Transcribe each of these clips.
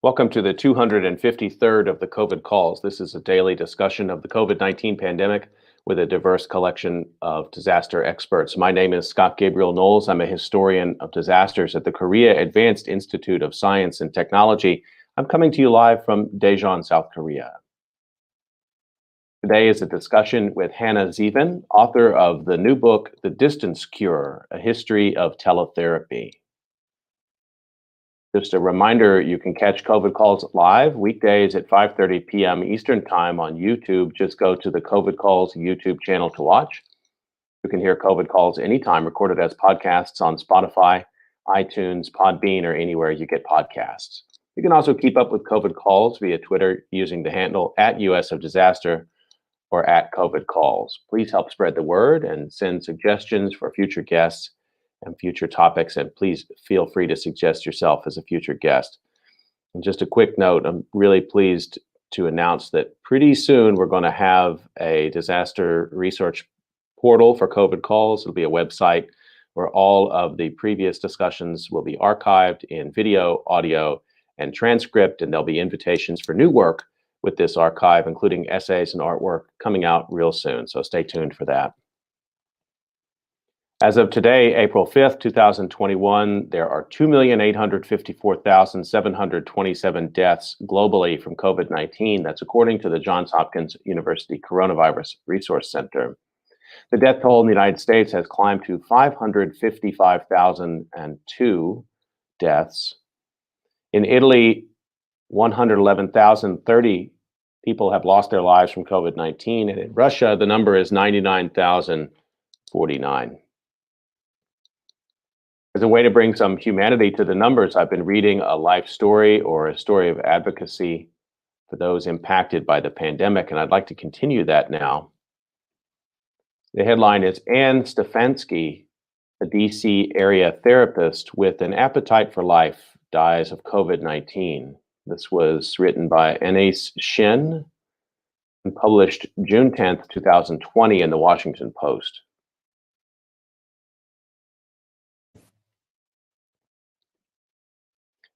Welcome to the 253rd of the COVID calls. This is a daily discussion of the COVID-19 pandemic with a diverse collection of disaster experts. My name is Scott Gabriel Knowles. I'm a historian of disasters at the Korea Advanced Institute of Science and Technology. I'm coming to you live from Daejeon, South Korea. Today is a discussion with Hannah Zevin, author of the new book, The Distance Cure, A History of Teletherapy. Just a reminder, you can catch COVID Calls live weekdays at 5:30 p.m. Eastern Time on YouTube. Just go to the COVID Calls YouTube channel to watch. You can hear COVID Calls anytime, recorded as podcasts on Spotify, iTunes, Podbean, or anywhere you get podcasts. You can also keep up with COVID Calls via Twitter using the handle @US of Disaster or @COVID Calls. Please help spread the word and send suggestions for future guests and future topics, and please feel free to suggest yourself as a future guest. And just a quick note, I'm really pleased to announce that pretty soon we're going to have a disaster research portal for COVID Calls. It'll be a website where all of the previous discussions will be archived in video, audio, and transcript, and there'll be invitations for new work with this archive, including essays and artwork coming out real soon, so stay tuned for that. As of today, April 5th, 2021, there are 2,854,727 deaths globally from COVID-19. That's according to the Johns Hopkins University Coronavirus Resource Center. The death toll in the United States has climbed to 555,002 deaths. In Italy, 111,030 people have lost their lives from COVID-19. And in Russia, the number is 99,049. As a way to bring some humanity to the numbers, I've been reading a life story or a story of advocacy for those impacted by the pandemic, and I'd like to continue that now. The headline is Anne Stefanski, a DC area therapist with an appetite for life, dies of COVID-19. This was written by Anais Shin and published June 10th, 2020 in the Washington Post.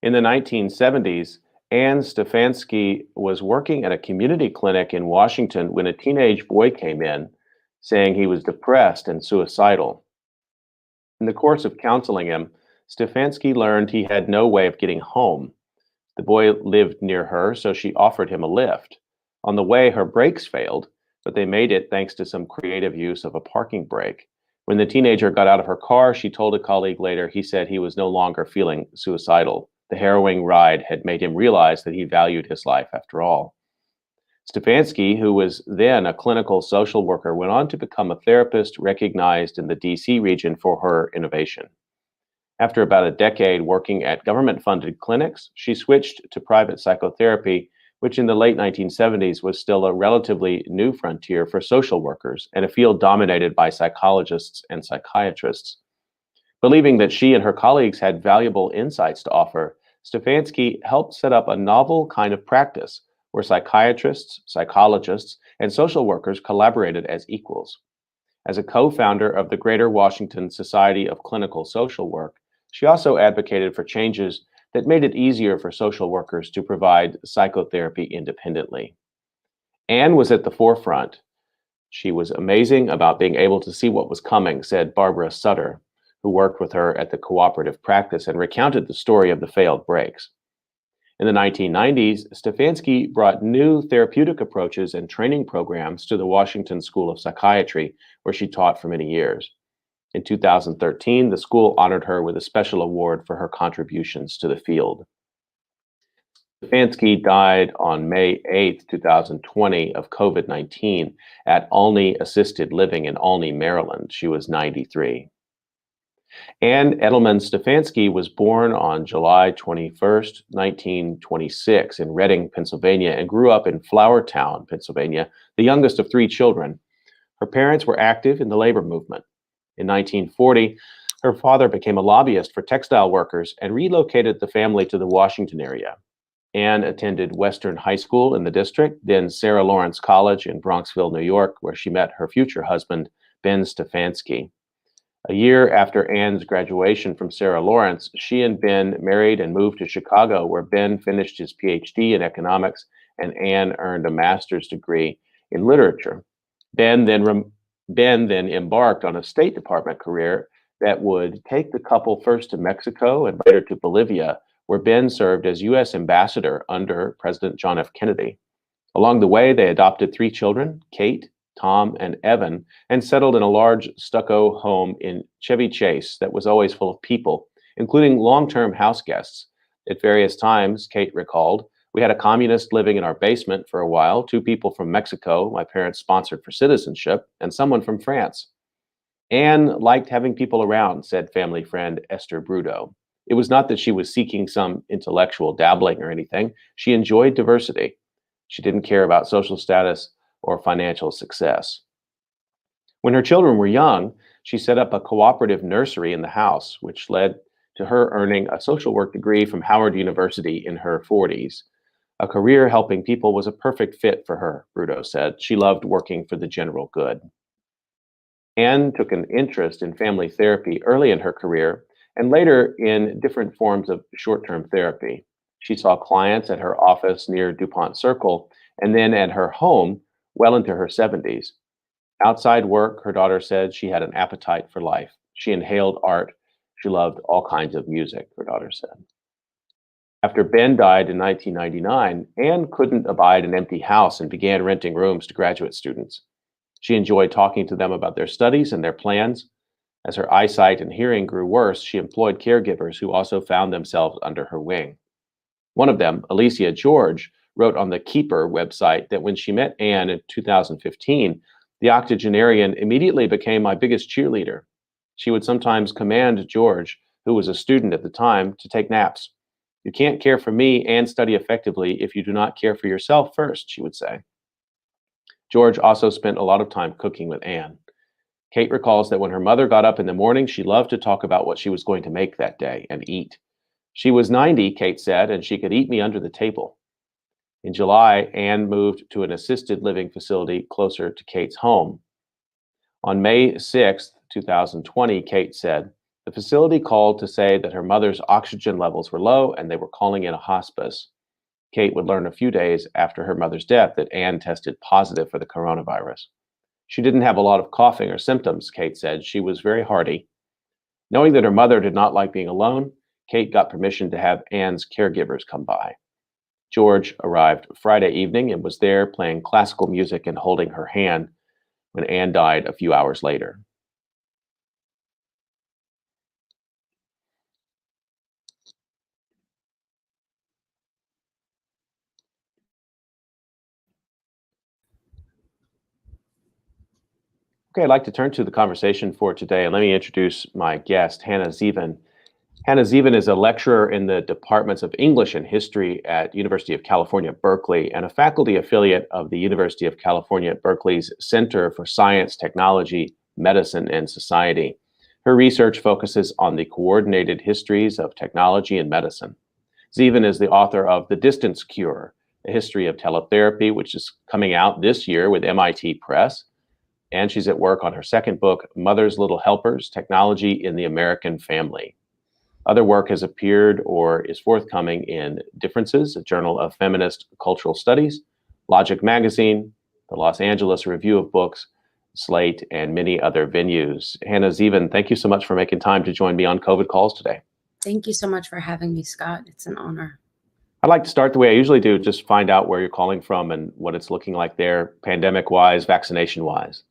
In the 1970s, Anne Stefanski was working at a community clinic in Washington when a teenage boy came in saying he was depressed and suicidal. In the course of counseling him, Stefanski learned he had no way of getting home. The boy lived near her, so she offered him a lift. On the way, her brakes failed, but they made it thanks to some creative use of a parking brake. When the teenager got out of her car, she told a colleague later he said he was no longer feeling suicidal. The harrowing ride had made him realize that he valued his life after all. Stefanski, who was then a clinical social worker, went on to become a therapist recognized in the DC region for her innovation. After about a decade working at government-funded clinics, she switched to private psychotherapy, which in the late 1970s was still a relatively new frontier for social workers and a field dominated by psychologists and psychiatrists. Believing that she and her colleagues had valuable insights to offer, Stefanski helped set up a novel kind of practice where psychiatrists, psychologists, and social workers collaborated as equals. As a co-founder of the Greater Washington Society of Clinical Social Work, she also advocated for changes that made it easier for social workers to provide psychotherapy independently. Anne was at the forefront. She was amazing about being able to see what was coming, said Barbara Sutter, who worked with her at the cooperative practice and recounted the story of the failed brakes. In the 1990s, Stefanski brought new therapeutic approaches and training programs to the Washington School of Psychiatry, where she taught for many years. In 2013, the school honored her with a special award for her contributions to the field. Stefanski died on May 8, 2020 of COVID-19 at Olney Assisted Living in Olney, Maryland. She was 93. Anne Edelman Stefanski was born on July 21st, 1926 in Reading, Pennsylvania, and grew up in Flourtown, Pennsylvania, the youngest of 3 children. Her parents were active in the labor movement. In 1940, her father became a lobbyist for textile workers and relocated the family to the Washington area. Anne attended Western High School in the district, then Sarah Lawrence College in Bronxville, New York, where she met her future husband, Ben Stefanski. A year after Anne's graduation from Sarah Lawrence, she and Ben married and moved to Chicago, where Ben finished his PhD in economics and Anne earned a master's degree in literature. Ben then, ben then embarked on a State Department career that would take the couple first to Mexico and later to Bolivia, where Ben served as U.S. ambassador under President John F. Kennedy. Along the way, they adopted 3 children, Kate, Tom, and Evan, and settled in a large stucco home in Chevy Chase that was always full of people, including long-term house guests. At various times, Kate recalled, we had a communist living in our basement for a while, 2 people from Mexico my parents sponsored for citizenship, and someone from France. Anne liked having people around, said family friend Esther Brudo. It was not that she was seeking some intellectual dabbling or anything. She enjoyed diversity. She didn't care about social status or financial success. When her children were young, she set up a cooperative nursery in the house, which led to her earning a social work degree from Howard University in her 40s. A career helping people was a perfect fit for her, Brudo said. She loved working for the general good. Anne took an interest in family therapy early in her career and later in different forms of short-term therapy. She saw clients at her office near DuPont Circle and then at her home well into her 70s. Outside work, her daughter said she had an appetite for life. She inhaled art. She loved all kinds of music, her daughter said. After Ben died in 1999, Anne couldn't abide an empty house and began renting rooms to graduate students. She enjoyed talking to them about their studies and their plans. As her eyesight and hearing grew worse, she employed caregivers who also found themselves under her wing. One of them, Alicia George, wrote on the Keeper website that when she met Anne in 2015, the octogenarian immediately became my biggest cheerleader. She would sometimes command George, who was a student at the time, to take naps. You can't care for me and study effectively if you do not care for yourself first, she would say. George also spent a lot of time cooking with Anne. Kate recalls that when her mother got up in the morning, she loved to talk about what she was going to make that day and eat. She was 90, Kate said, and she could eat me under the table. In July, Anne moved to an assisted living facility closer to Kate's home. On May 6, 2020, Kate said, the facility called to say that her mother's oxygen levels were low and they were calling in a hospice. Kate would learn a few days after her mother's death that Anne tested positive for the coronavirus. She didn't have a lot of coughing or symptoms, Kate said. She was very hearty. Knowing that her mother did not like being alone, Kate got permission to have Anne's caregivers come by. George arrived Friday evening and was there playing classical music and holding her hand when Anne died a few hours later. Okay, I'd like to turn to the conversation for today, and let me introduce my guest, Hannah Ziven. Hannah Ziven is a lecturer in the departments of English and History at University of California, Berkeley, and a faculty affiliate of the University of California, Berkeley's Center for Science, Technology, Medicine, and Society. Her research focuses on the coordinated histories of technology and medicine. Ziven is the author of The Distance Cure, A History of Teletherapy, which is coming out this year with MIT Press. And she's at work on her second book, Mother's Little Helpers, Technology in the American Family. Other work has appeared or is forthcoming in Differences, a journal of feminist cultural studies, Logic Magazine, the Los Angeles Review of Books, Slate, and many other venues. Hannah Ziven, thank you so much for making time to join me on COVID Calls today. Thank you so much for having me, Scott. It's an honor. I'd like to start the way I usually do, just find out where you're calling from and what it's looking like there, pandemic-wise, vaccination-wise.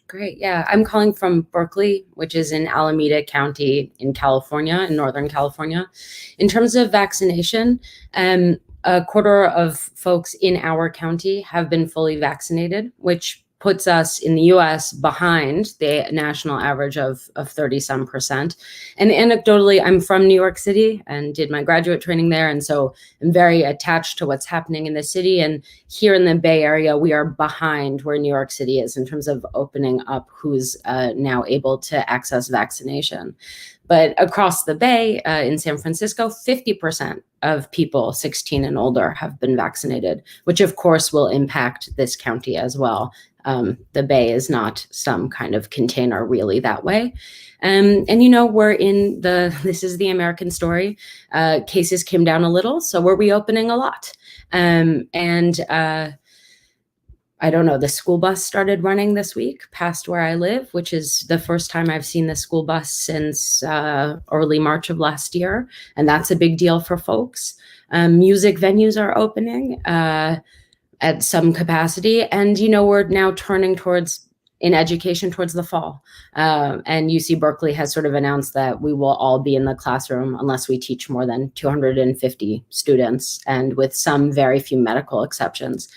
Great. Yeah, I'm calling from Berkeley, which is in Alameda County in California, in Northern California. In terms of vaccination, a quarter of folks in our county have been fully vaccinated, which puts us in the US behind the national average of 30-some%. And anecdotally, I'm from New York City and did my graduate training there. And so I'm very attached to what's happening in the city. And here in the Bay Area, we are behind where New York City is in terms of opening up who's now able to access vaccination. But across the Bay in San Francisco, 50% of people 16 and older have been vaccinated, which of course will impact this county as well. The Bay is not some kind of container really that way. And this is the American story. Cases came down a little, so we're reopening a lot. I don't know, the school bus started running this week past where I live, which is the first time I've seen the school bus since early March of last year. And that's a big deal for folks. Music venues are opening at some capacity. And, we're now turning in education towards the fall. And UC Berkeley has sort of announced that we will all be in the classroom unless we teach more than 250 students, and with some very few medical exceptions.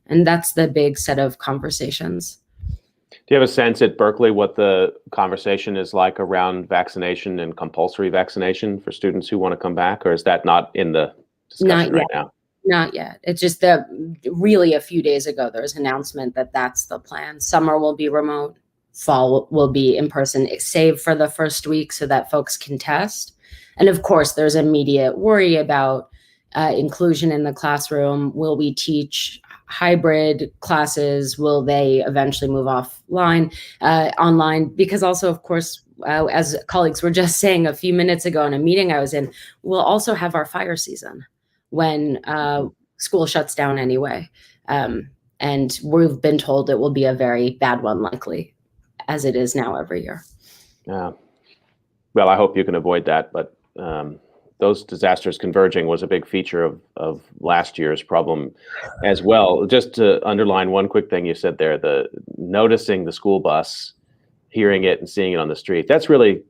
And that's the big set of conversations. Do you have a sense at Berkeley what the conversation is like around vaccination and compulsory vaccination for students who want to come back, or is that not in the discussion right now? Not yet. It's just that really a few days ago, there was an announcement that that's the plan. Summer will be remote, fall will be in person, save for the first week so that folks can test. And of course, there's immediate worry about inclusion in the classroom. Will we teach hybrid classes? Will they eventually move online? Because also, of course, as colleagues were just saying a few minutes ago in a meeting I was in, we'll also have our fire season when school shuts down anyway. And we've been told it will be a very bad one, likely, as it is now every year. Yeah. Well, I hope you can avoid that, but those disasters converging was a big feature of last year's problem as well. Just to underline one quick thing you said there, the noticing the school bus, hearing it and seeing it on the street, that's really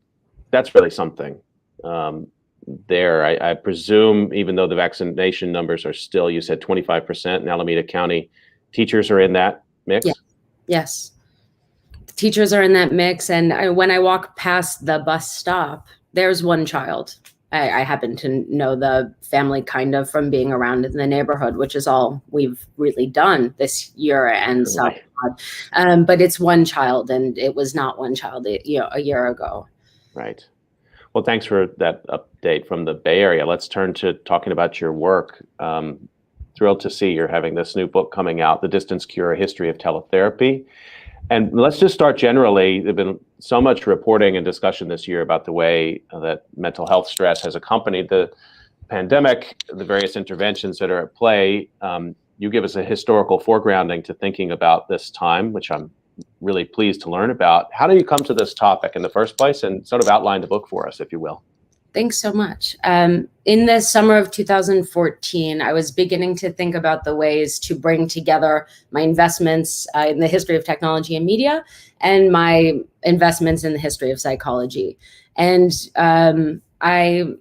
something. I presume, even though the vaccination numbers are still, you said 25% in Alameda County, teachers are in that mix? Yeah. Yes. Teachers are in that mix. And when I walk past the bus stop, there's one child. I happen to know the family kind of from being around in the neighborhood, which is all we've really done this year and so on. But it's one child, and it was not one child a year ago. Right. Well, thanks for that update from the Bay Area. Let's turn to talking about your work. Thrilled to see you're having this new book coming out, The Distance Cure: A History of Teletherapy. And let's just start generally. There's been so much reporting and discussion this year about the way that mental health stress has accompanied the pandemic, the various interventions that are at play. You give us a historical foregrounding to thinking about this time, which I'm really pleased to learn about. How do you come to this topic in the first place, and sort of outline the book for us, if you will? Thanks so much. In the summer of 2014, I was beginning to think about the ways to bring together my investments in the history of technology and media and my investments in the history of psychology. And I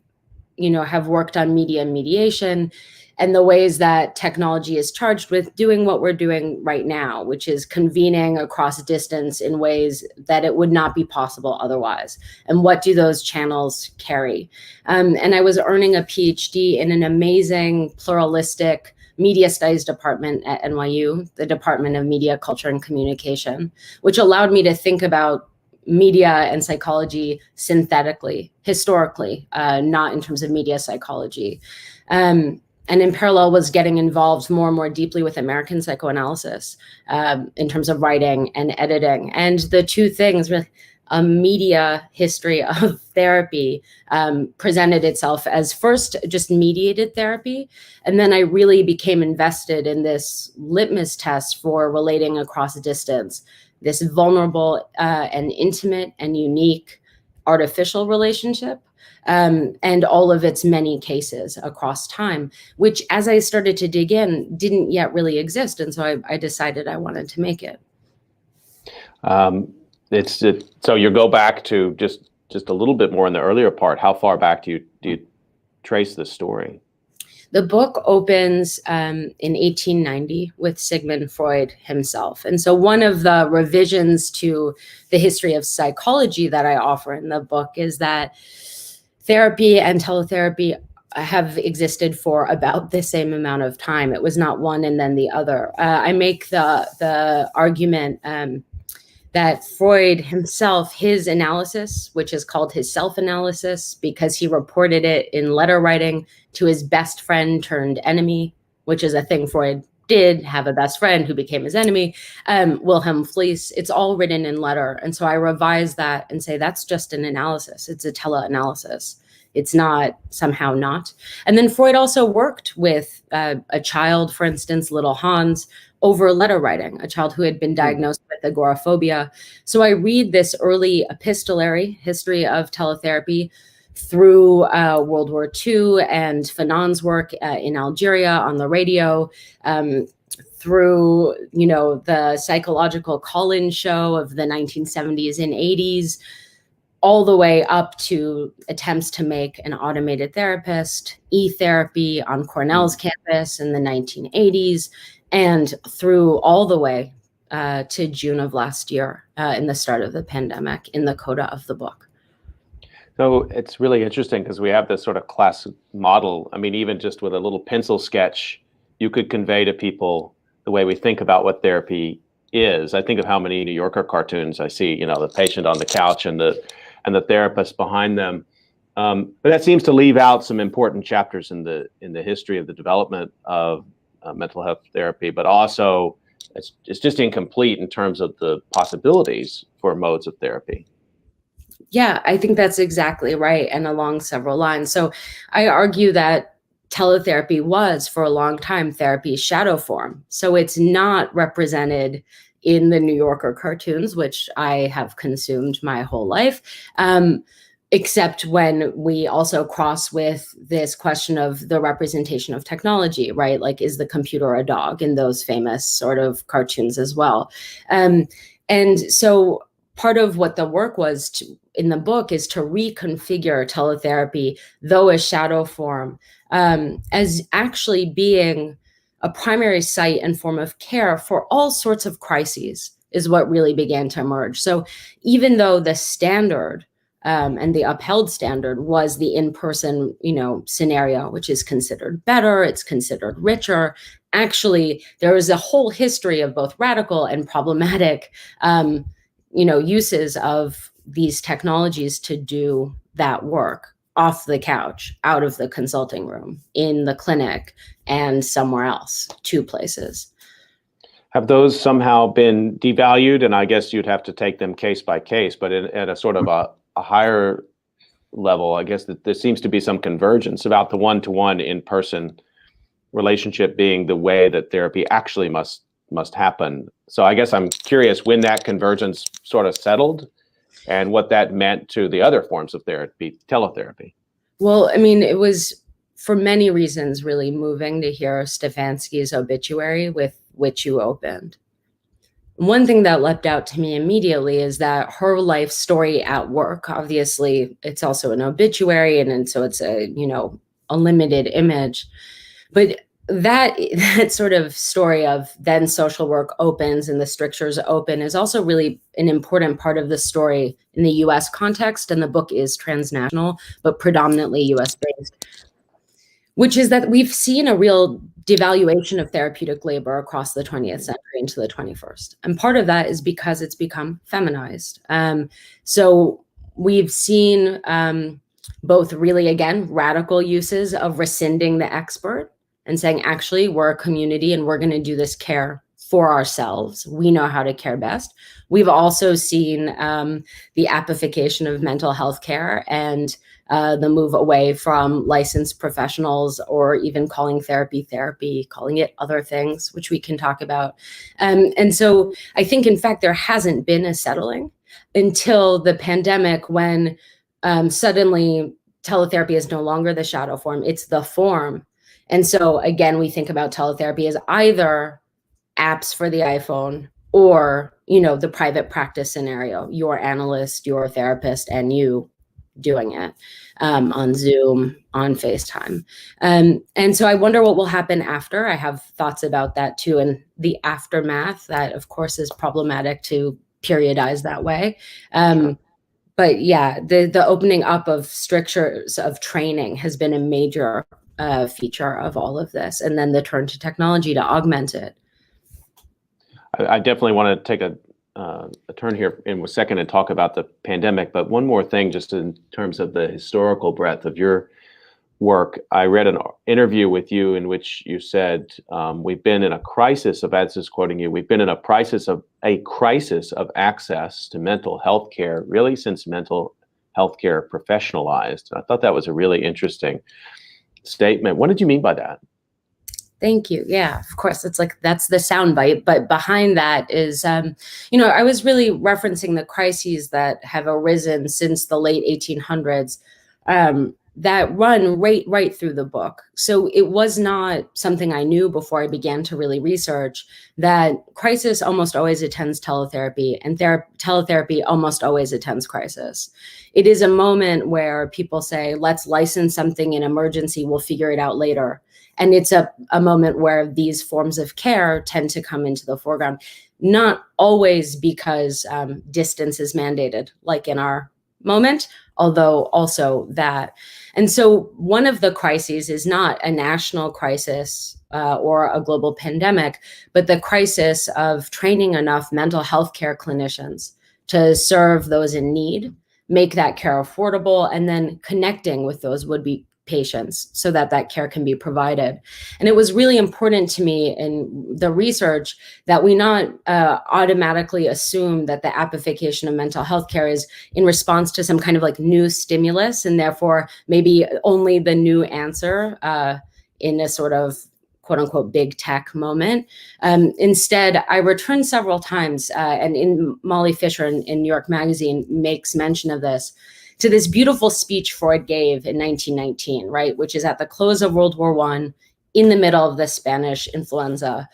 have worked on media and mediation and the ways that technology is charged with doing what we're doing right now, which is convening across distance in ways that it would not be possible otherwise. And what do those channels carry? And I was earning a PhD in an amazing pluralistic media studies department at NYU, the Department of Media, Culture, and Communication, which allowed me to think about media and psychology synthetically, historically, not in terms of media psychology. And in parallel was getting involved more and more deeply with American psychoanalysis in terms of writing and editing. And the two things, really, a media history of therapy presented itself as first just mediated therapy. And then I really became invested in this litmus test for relating across distance, this vulnerable and intimate and unique artificial relationship. And all of its many cases across time, which as I started to dig in, didn't yet really exist. And so I decided I wanted to make it. So you go back to just a little bit more in the earlier part. How far back do you trace the story? The book opens in 1890 with Sigmund Freud himself. And so one of the revisions to the history of psychology that I offer in the book is that therapy and teletherapy have existed for about the same amount of time. It was not one and then the other. I make the argument that that Freud himself, his analysis, which is called his self-analysis because he reported it in letter writing to his best friend turned enemy, which is a thing Freud did have, a best friend who became his enemy, Wilhelm Fliess. It's all written in letter. And so I revise that and say that's just an analysis. It's a tele-analysis. It's not somehow not. And then Freud also worked with a child, for instance, little Hans, over letter writing, a child who had been diagnosed with agoraphobia. So I read this early epistolary history of teletherapy through World War II and Fanon's work in Algeria on the radio, through, the psychological call-in show of the 1970s and 80s, all the way up to attempts to make an automated therapist, e-therapy on Cornell's campus in the 1980s, and through all the way to June of last year in the start of the pandemic in the coda of the book. So it's really interesting because we have this sort of classic model. I mean, even just with a little pencil sketch, you could convey to people the way we think about what therapy is. I think of how many New Yorker cartoons I see, the patient on the couch and the therapist behind them. But that seems to leave out some important chapters in the history of the development of mental health therapy, but also it's just incomplete in terms of the possibilities for modes of therapy. Yeah, I think that's exactly right, and along several lines. So I argue that teletherapy was, for a long time, therapy's shadow form. So it's not represented in the New Yorker cartoons, which I have consumed my whole life, except when we also cross with this question of the representation of technology, right? Like, is the computer a dog in those famous sort of cartoons as well? And so part of what the work was in the book is to reconfigure teletherapy, though a shadow form, as actually being a primary site and form of care for all sorts of crises is what really began to emerge. So even though the standard and the upheld standard was the in-person, scenario, which is considered better, it's considered richer, actually there is a whole history of both radical and problematic uses of these technologies to do that work off the couch, out of the consulting room, in the clinic, and somewhere else, 2 places. Have those somehow been devalued? And I guess you'd have to take them case by case, but at a sort of a higher level, I guess that there seems to be some convergence about the one-to-one in-person relationship being the way that therapy actually must happen. So I guess I'm curious when that convergence sort of settled and what that meant to the other forms of therapy, teletherapy. Well, I mean, it was for many reasons really moving to hear Stefanski's obituary with which you opened. One thing that leapt out to me immediately is that her life story at work, obviously it's also an obituary, and so it's a limited image, but that sort of story of then social work opens and the strictures open is also really an important part of the story in the US context. And the book is transnational, but predominantly US based, which is that we've seen a real devaluation of therapeutic labor across the 20th century into the 21st. And part of that is because it's become feminized. So we've seen both really, again, radical uses of rescinding the expert and saying, actually, we're a community and we're going to do this care for ourselves. We know how to care best. We've also seen the appification of mental health care and the move away from licensed professionals or even calling therapy, calling it other things, which we can talk about. And so I think, in fact, there hasn't been a settling until the pandemic when suddenly teletherapy is no longer the shadow form, it's the form. And so, again, we think about teletherapy as either apps for the iPhone or, the private practice scenario, your analyst, your therapist, and you doing it on Zoom, on FaceTime. And so I wonder what will happen after. I have thoughts about that too. And the aftermath, that of course is problematic to periodize that way. But yeah, the opening up of strictures of training has been a major feature of all of this, and then the turn to technology to augment it. I definitely want to take turn here in a second and talk about the pandemic, but one more thing, just in terms of the historical breadth of your work. I read an interview with you in which you said, "We've been in a crisis of," as is quoting you, "we've been in a crisis of access to mental health care, really since mental health care professionalized." I thought that was a really interesting statement. What did you mean by that? Thank you. Yeah, of course. It's like that's the soundbite, but behind that is, I was really referencing the crises that have arisen since the late 1800s that run right through the book. So it was not something I knew before I began to really research that crisis almost always attends teletherapy, and teletherapy almost always attends crisis. It is a moment where people say, let's license something in emergency, we'll figure it out later. And it's a moment where these forms of care tend to come into the foreground, not always because distance is mandated, like in our moment, although also that. And so one of the crises is not a national crisis or a global pandemic, but the crisis of training enough mental health care clinicians to serve those in need, make that care affordable, and then connecting with those would-be patients so that that care can be provided. And it was really important to me in the research that we not automatically assume that the appification of mental health care is in response to some kind of like new stimulus, and therefore maybe only the new answer in a sort of quote unquote big tech moment. Instead, I returned several times, and in Molly Fisher in New York Magazine makes mention of this, to this beautiful speech Freud gave in 1919, right, which is at the close of World War I, in the middle of the Spanish influenza.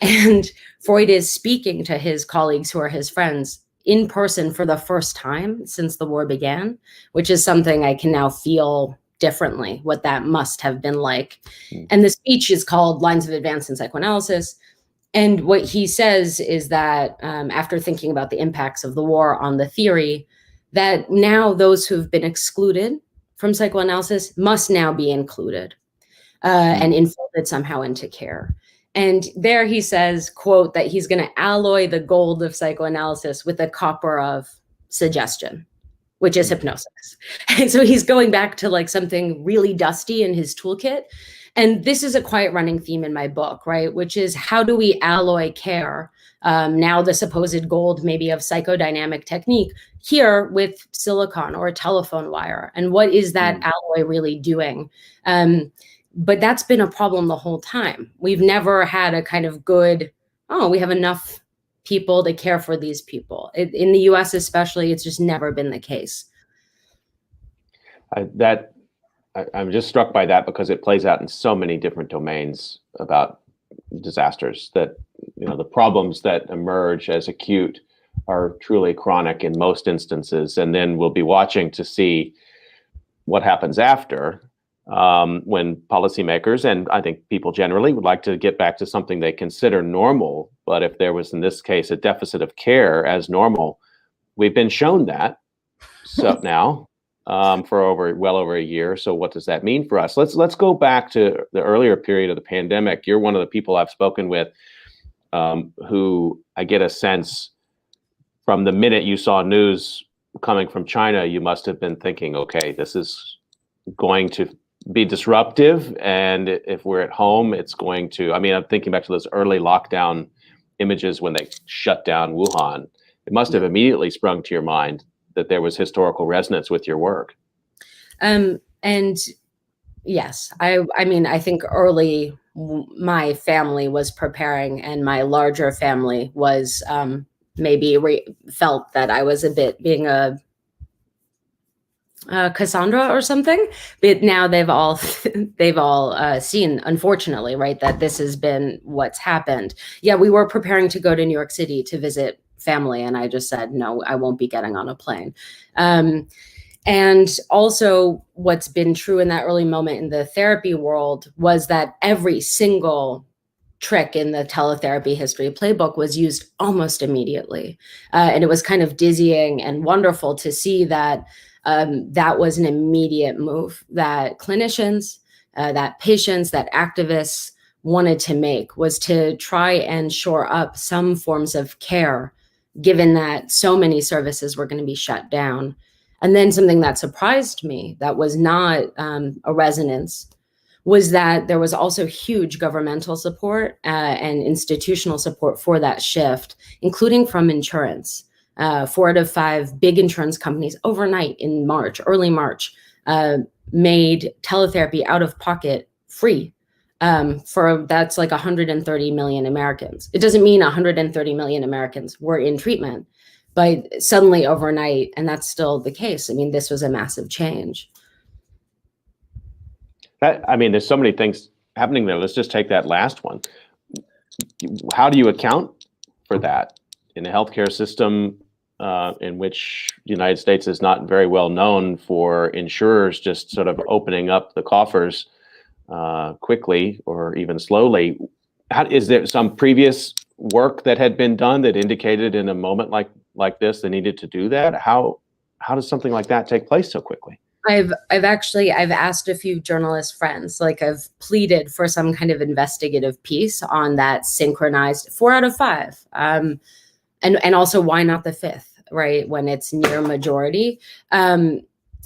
And Freud is speaking to his colleagues who are his friends in person for the first time since the war began, which is something I can now feel differently, what that must have been like. And the speech is called Lines of Advance in Psychoanalysis. And what he says is that after thinking about the impacts of the war on the theory, that now those who have been excluded from psychoanalysis must now be included and infolded somehow into care. And there he says, quote, that he's going to alloy the gold of psychoanalysis with the copper of suggestion, which is hypnosis. And so he's going back to like something really dusty in his toolkit. And this is a quiet running theme in my book, right? Which is, how do we alloy care, now the supposed gold maybe of psychodynamic technique, here with silicon or a telephone wire? And what is that alloy really doing? But that's been a problem the whole time. We've never had a kind of good, we have enough people to care for these people. In the US especially, it's just never been the case. I'm just struck by that because it plays out in so many different domains about disasters, that the problems that emerge as acute are truly chronic in most instances, and then we'll be watching to see what happens after, when policymakers and I think people generally would like to get back to something they consider normal. But if there was, in this case, a deficit of care as normal, we've been shown that so now for well over a year. So what does that mean for us? Let's go back to the earlier period of the pandemic. You're one of the people I've spoken with who I get a sense from the minute you saw news coming from China, you must have been thinking, okay, this is going to be disruptive. And if we're at home, it's going to, I'm thinking back to those early lockdown images when they shut down Wuhan. It must have immediately sprung to your mind that there was historical resonance with your work. And yes, I think early my family was preparing, and my larger family was maybe felt that I was a bit being a Cassandra or something. But now they've all seen, unfortunately, right, that this has been what's happened. Yeah, we were preparing to go to New York City to visit family, and I just said, no, I won't be getting on a plane. And also what's been true in that early moment in the therapy world was that every single trick in the teletherapy history playbook was used almost immediately. And it was kind of dizzying and wonderful to see that that was an immediate move that clinicians, that patients, that activists wanted to make, was to try and shore up some forms of care given that so many services were going to be shut down. And then something that surprised me that was not a resonance was that there was also huge governmental support and institutional support for that shift, including from insurance. 4 out of 5 big insurance companies overnight in March, early March, made teletherapy out of pocket free for that's like 130 million Americans. It doesn't mean 130 million Americans were in treatment, but suddenly overnight, and that's still the case. I mean, this was a massive change. I mean, there's so many things happening there. Let's just take that last one. How do you account for that in a healthcare system in which the United States is not very well known for insurers just sort of opening up the coffers quickly or even slowly? Is there some previous work that had been done that indicated in a moment like this they needed to do that? How does something like that take place so quickly? I've asked a few journalist friends, like I've pleaded for some kind of investigative piece on that synchronized 4 out of 5. And also why not the 5th, right? When it's near majority.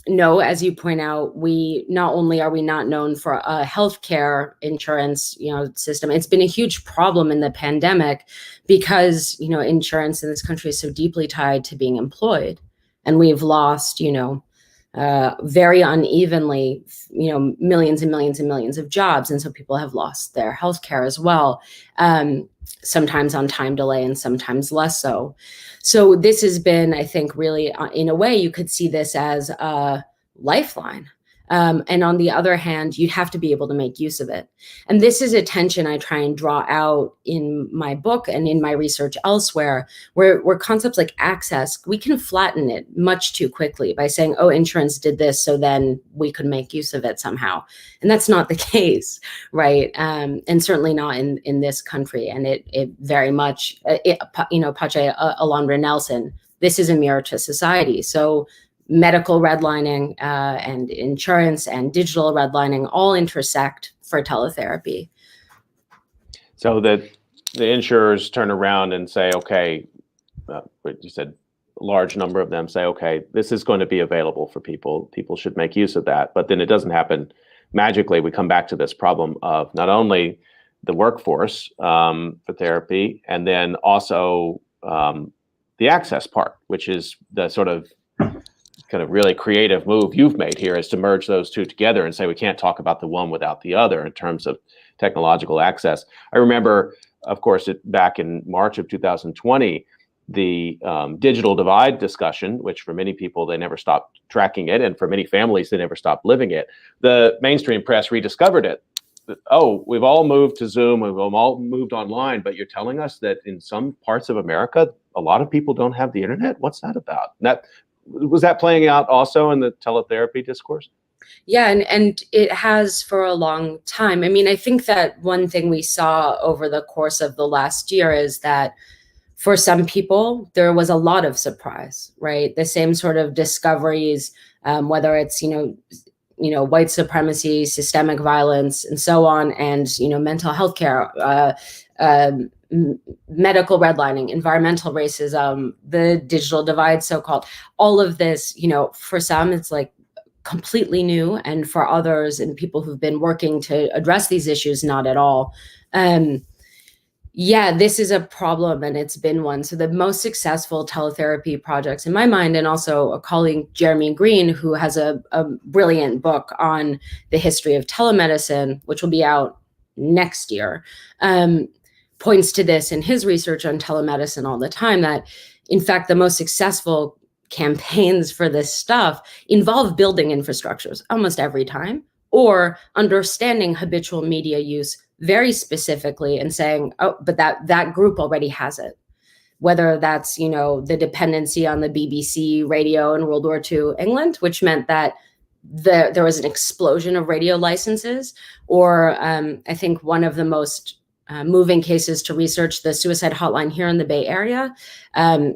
No, as you point out, we not only are we not known for a healthcare insurance, system, it's been a huge problem in the pandemic because, insurance in this country is so deeply tied to being employed. And we've lost, very unevenly, millions and millions and millions of jobs. And so people have lost their healthcare as well, sometimes on time delay and sometimes less so. So this has been, I think, really, in a way, you could see this as a lifeline. And on the other hand, you'd have to be able to make use of it. And this is a tension I try and draw out in my book and in my research elsewhere, where concepts like access, we can flatten it much too quickly by saying, oh, insurance did this, so then we could make use of it somehow. And that's not the case, right? And certainly not in this country. And it very much, Pache Alondra Nelson, this is a mirror to society. So medical redlining and insurance and digital redlining all intersect for teletherapy. So that the insurers turn around and say, okay, you said a large number of them say, okay, this is going to be available for people. People should make use of that. But then it doesn't happen magically. We come back to this problem of not only the workforce for therapy, and then also the access part, which is the sort of kind of really creative move you've made here, is to merge those two together and say we can't talk about the one without the other in terms of technological access. I remember, of course, back in March of 2020, the digital divide discussion, which for many people, they never stopped tracking it, and for many families, they never stopped living it. The mainstream press rediscovered it. Oh, we've all moved to Zoom, we've all moved online, but you're telling us that in some parts of America, a lot of people don't have the internet? What's that about? Was that playing out also in the teletherapy discourse? Yeah, and it has for a long time. I mean, I think that one thing we saw over the course of the last year is that for some people, there was a lot of surprise, right? The same sort of discoveries, whether it's, white supremacy, systemic violence, and so on, and, mental health care, medical redlining, environmental racism, the digital divide, so-called, all of this, for some, it's like completely new. And for others and people who've been working to address these issues, not at all. Yeah, this is a problem, and it's been one. So the most successful teletherapy projects in my mind, and also a colleague, Jeremy Green, who has a brilliant book on the history of telemedicine, which will be out next year, points to this in his research on telemedicine all the time, that in fact, the most successful campaigns for this stuff involve building infrastructures almost every time, or understanding habitual media use very specifically and saying, oh, but that group already has it. Whether that's, the dependency on the BBC radio in World War II England, which meant that there was an explosion of radio licenses, or I think one of the most moving cases to research, the suicide hotline here in the Bay Area,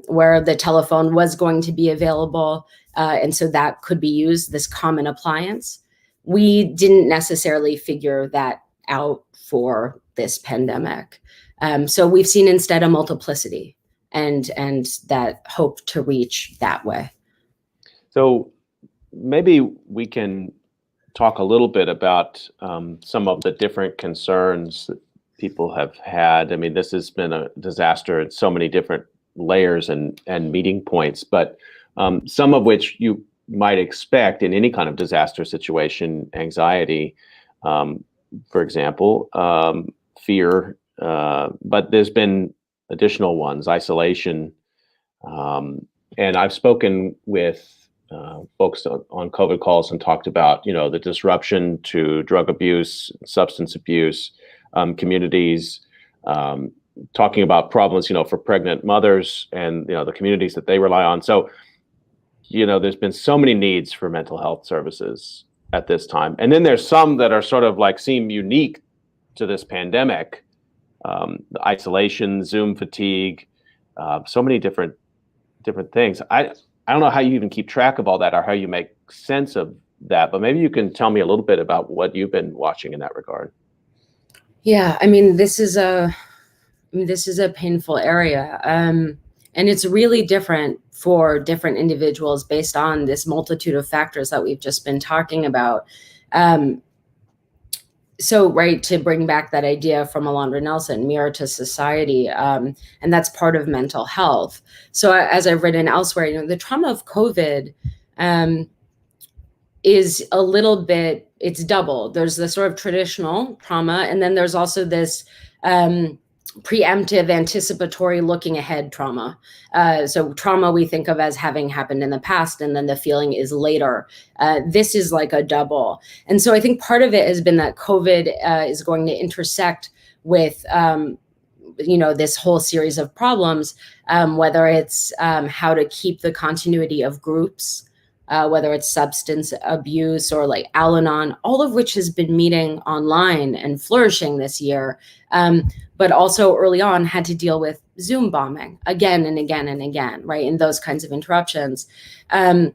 where the telephone was going to be available. And so that could be used, this common appliance. We didn't necessarily figure that out for this pandemic. So we've seen instead a multiplicity. and that hope to reach that way. So maybe we can talk a little bit about some of the different concerns that people have had. I mean, this has been a disaster at so many different layers and meeting points, but some of which you might expect in any kind of disaster situation: anxiety, for example, fear, but there's been additional ones: isolation. And I've spoken with folks on COVID calls and talked about, the disruption to drug abuse, substance abuse, communities, talking about problems, for pregnant mothers and, the communities that they rely on. So, there's been so many needs for mental health services at this time. And then there's some that are sort of like seem unique to this pandemic, the isolation, Zoom fatigue, so many different things. I don't know how you even keep track of all that or how you make sense of that, but maybe you can tell me a little bit about what you've been watching in that regard. Yeah, I mean, this is a painful area. And it's really different for different individuals based on this multitude of factors that we've just been talking about. So, right, to bring back that idea from Alondra Nelson, mirror to society, and that's part of mental health. So as I've written elsewhere, the trauma of COVID is a little bit, it's double. There's the sort of traditional trauma, and then there's also this preemptive, anticipatory, looking ahead trauma. So trauma we think of as having happened in the past, and then the feeling is later. This is like a double. And so I think part of it has been that COVID is going to intersect with, this whole series of problems, whether it's how to keep the continuity of groups, whether it's substance abuse or like Al-Anon, all of which has been meeting online and flourishing this year. But also early on had to deal with Zoom bombing again and again and again, right? And those kinds of interruptions. And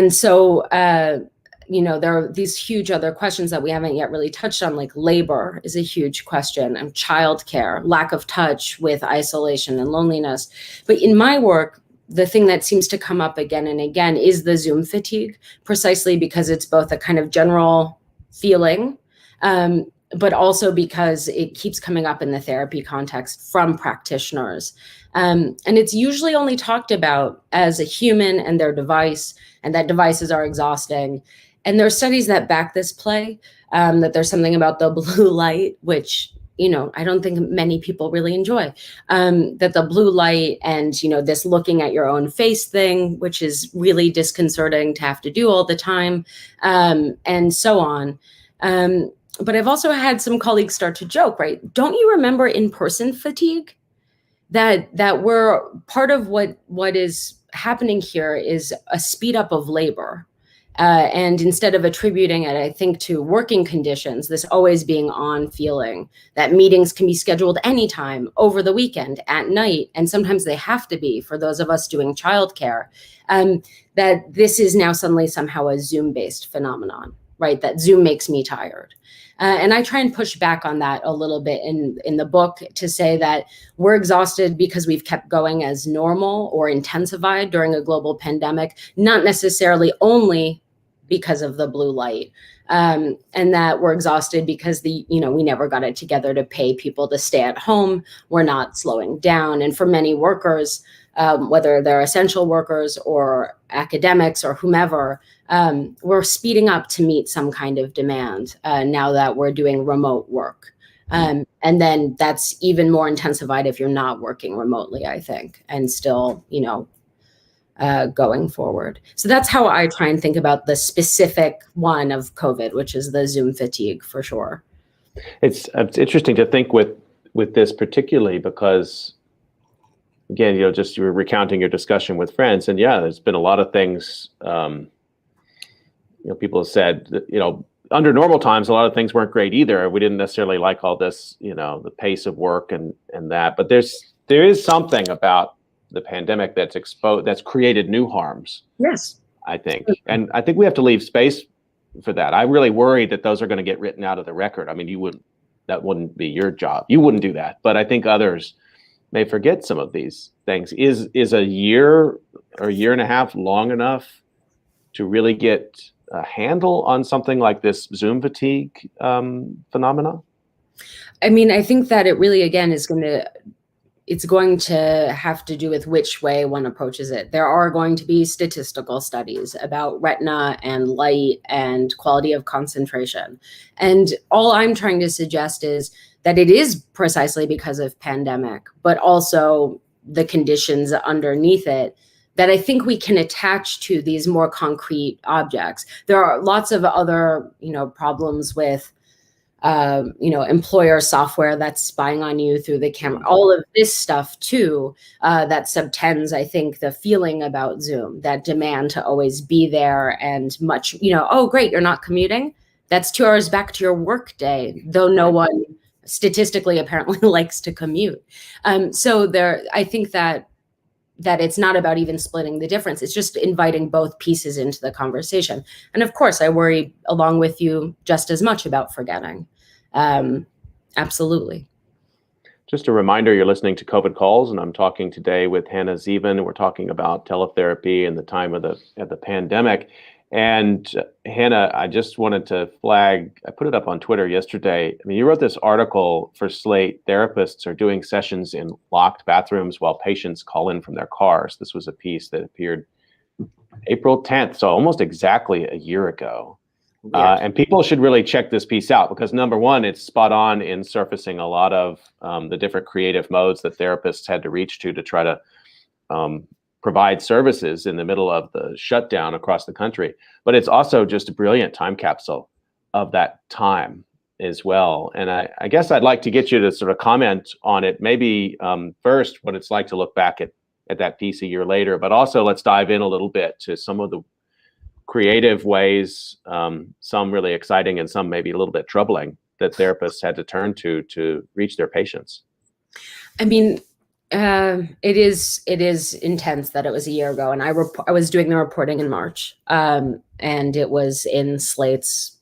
so, there are these huge other questions that we haven't yet really touched on, like labor is a huge question, and childcare, lack of touch with isolation and loneliness. But in my work, the thing that seems to come up again and again is the Zoom fatigue, precisely because it's both a kind of general feeling, but also because it keeps coming up in the therapy context from practitioners. And it's usually only talked about as a human and their device, and that devices are exhausting. And there are studies that back this play, that there's something about the blue light, which, I don't think many people really enjoy, that the blue light and, this looking at your own face thing, which is really disconcerting to have to do all the time, and so on. But I've also had some colleagues start to joke, right? Don't you remember in-person fatigue? That we're part of what is happening here is a speed up of labor. And instead of attributing it, I think, to working conditions, this always being on feeling, that meetings can be scheduled anytime, over the weekend, at night, and sometimes they have to be for those of us doing childcare, that this is now suddenly somehow a Zoom-based phenomenon, right? That Zoom makes me tired. And I try and push back on that a little bit in the book to say that we're exhausted because we've kept going as normal or intensified during a global pandemic, not necessarily only because of the blue light, and that we're exhausted because we never got it together to pay people to stay at home. We're not slowing down. And for many workers, whether they're essential workers or academics or whomever, we're speeding up to meet some kind of demand now that we're doing remote work. And then that's even more intensified if you're not working remotely, I think, and still, going forward. So that's how I try and think about the specific one of COVID, which is the Zoom fatigue for sure. It's interesting to think with this particularly because, again, just you were recounting your discussion with friends, and yeah, there's been a lot of things. People have said that, under normal times, a lot of things weren't great either. We didn't necessarily like all this, the pace of work and that. But there is something about the pandemic that's created new harms. Yes, I think, and I think we have to leave space for that. I really worry that those are going to get written out of the record. I mean, that wouldn't be your job. You wouldn't do that, but I think others may forget some of these things. Is a year or a year and a half long enough to really get a handle on something like this Zoom fatigue phenomena? I mean, I think that it really, again, it's going to have to do with which way one approaches it. There are going to be statistical studies about retina and light and quality of concentration. And all I'm trying to suggest is that it is precisely because of pandemic, but also the conditions underneath it, that I think we can attach to these more concrete objects. There are lots of other, problems with employer software that's spying on you through the camera, all of this stuff too, that subtends, I think, the feeling about Zoom, that demand to always be there and much, oh, great, you're not commuting. That's 2 hours back to your work day, though no one statistically apparently likes to commute. So I think that it's not about even splitting the difference. It's just inviting both pieces into the conversation. And of course, I worry along with you just as much about forgetting. Absolutely. Just a reminder, you're listening to COVID Calls, and I'm talking today with Hannah Zeven. We're talking about teletherapy and the time of the pandemic. And Hannah, I just wanted to flag, I put it up on Twitter yesterday. I mean, you wrote this article for Slate. Therapists are doing sessions in locked bathrooms while patients call in from their cars. This was a piece that appeared April 10th, so almost exactly a year ago. And people should really check this piece out because, number one, it's spot on in surfacing a lot of the different creative modes that therapists had to reach to try to provide services in the middle of the shutdown across the country. But it's also just a brilliant time capsule of that time as well. And I guess I'd like to get you to sort of comment on it, maybe first what it's like to look back at that piece a year later, but also let's dive in a little bit to some of the creative ways, some really exciting and some maybe a little bit troubling, that therapists had to turn to reach their patients. I mean, it is intense that it was a year ago, and I was doing the reporting in March, and it was in Slate's,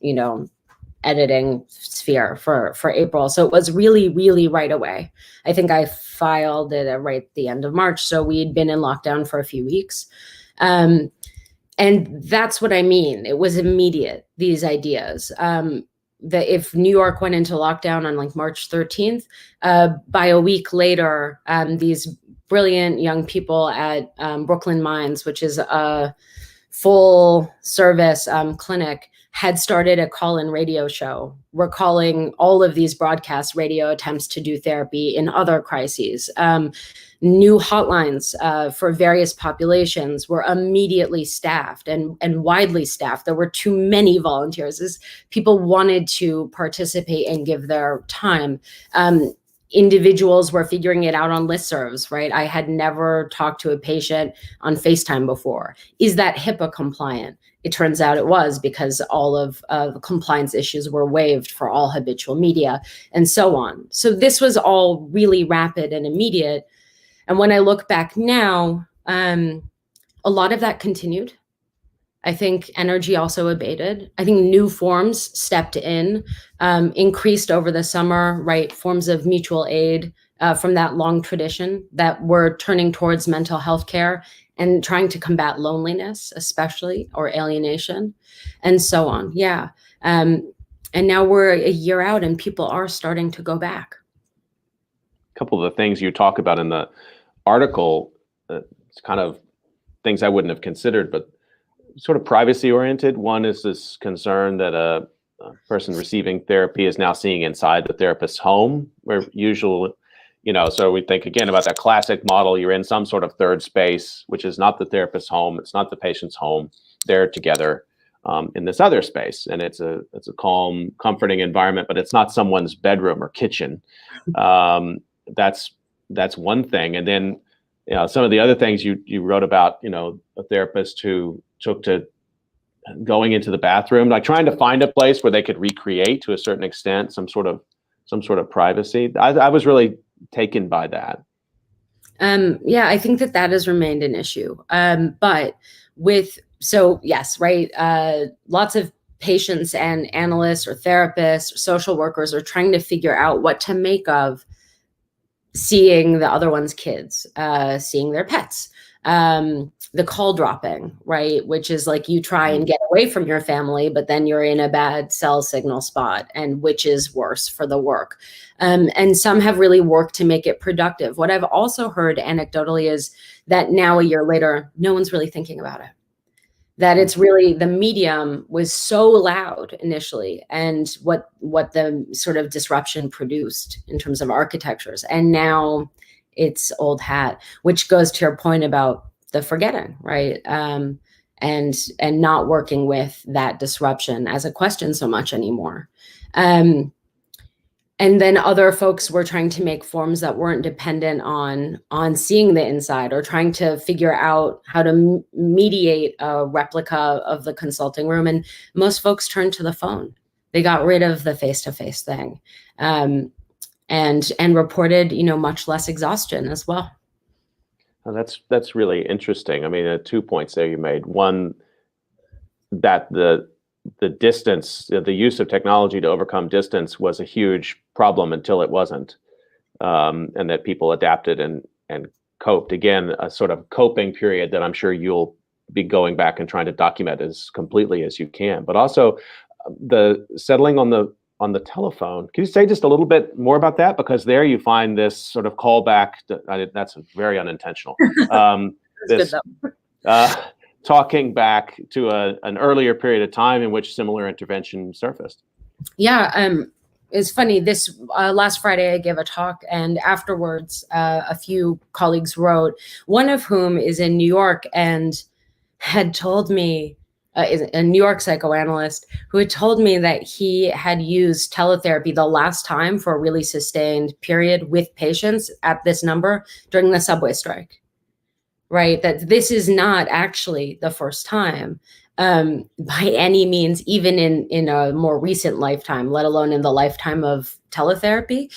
editing sphere for April. So it was really, really right away. I think I filed it right at the end of March. So we'd been in lockdown for a few weeks. And that's what I mean. It was immediate, these ideas. That if New York went into lockdown on like March 13th, by a week later, these brilliant young people at Brooklyn Minds, which is a full service clinic, had started a call-in radio show, recalling all of these broadcast radio attempts to do therapy in other crises. New hotlines for various populations were immediately staffed and widely staffed. There were too many volunteers as people wanted to participate and give their time. Individuals were figuring it out on listservs, right? I had never talked to a patient on FaceTime before. Is that HIPAA compliant? It turns out it was, because all of the compliance issues were waived for all habitual media and so on. So this was all really rapid and immediate. And when I look back now, a lot of that continued. I think energy also abated. I think new forms stepped in, increased over the summer, right? Forms of mutual aid from that long tradition that were turning towards mental health care and trying to combat loneliness, especially, or alienation, and so on. Yeah. And now we're a year out and people are starting to go back. A couple of the things you talk about in the article, it's kind of things I wouldn't have considered, but sort of privacy oriented. One is this concern that a person receiving therapy is now seeing inside the therapist's home, where usually, so we think again about that classic model. You're in some sort of third space, which is not the therapist's home. It's not the patient's home. They're together in this other space, and it's a calm, comforting environment, but it's not someone's bedroom or kitchen. That's one thing. And then, some of the other things you wrote about, a therapist who took to going into the bathroom, like trying to find a place where they could recreate to a certain extent some sort of privacy. I was really taken by that. Yeah, I think that has remained an issue. But yes, right. Lots of patients and analysts or therapists or social workers are trying to figure out what to make of seeing the other one's kids, seeing their pets, the call dropping, right? Which is like you try and get away from your family, but then you're in a bad cell signal spot, and which is worse for the work. And some have really worked to make it productive. What I've also heard anecdotally is that now a year later, no one's really thinking about it. That it's really the medium was so loud initially, and what the sort of disruption produced in terms of architectures, and now it's old hat, which goes to your point about the forgetting, right? And not working with that disruption as a question so much anymore. And then other folks were trying to make forms that weren't dependent on seeing the inside, or trying to figure out how to mediate a replica of the consulting room. And most folks turned to the phone. They got rid of the face-to-face thing, and reported, much less exhaustion as well. Well, that's really interesting. I mean, 2 points there you made. One, that the distance, the use of technology to overcome distance was a huge problem until it wasn't, and that people adapted and coped. Again, a sort of coping period that I'm sure you'll be going back and trying to document as completely as you can. But also the settling on the telephone. Can you say just a little bit more about that? Because there you find this sort of callback. That's very unintentional. This talking back to an earlier period of time in which similar intervention surfaced. Yeah, it's funny. This last Friday, I gave a talk, and afterwards, a few colleagues wrote. One of whom is in New York and had told me, is a New York psychoanalyst, who had told me that he had used teletherapy the last time for a really sustained period with patients at this number during the subway strike. Right, that this is not actually the first time by any means, even in a more recent lifetime, let alone in the lifetime of teletherapy.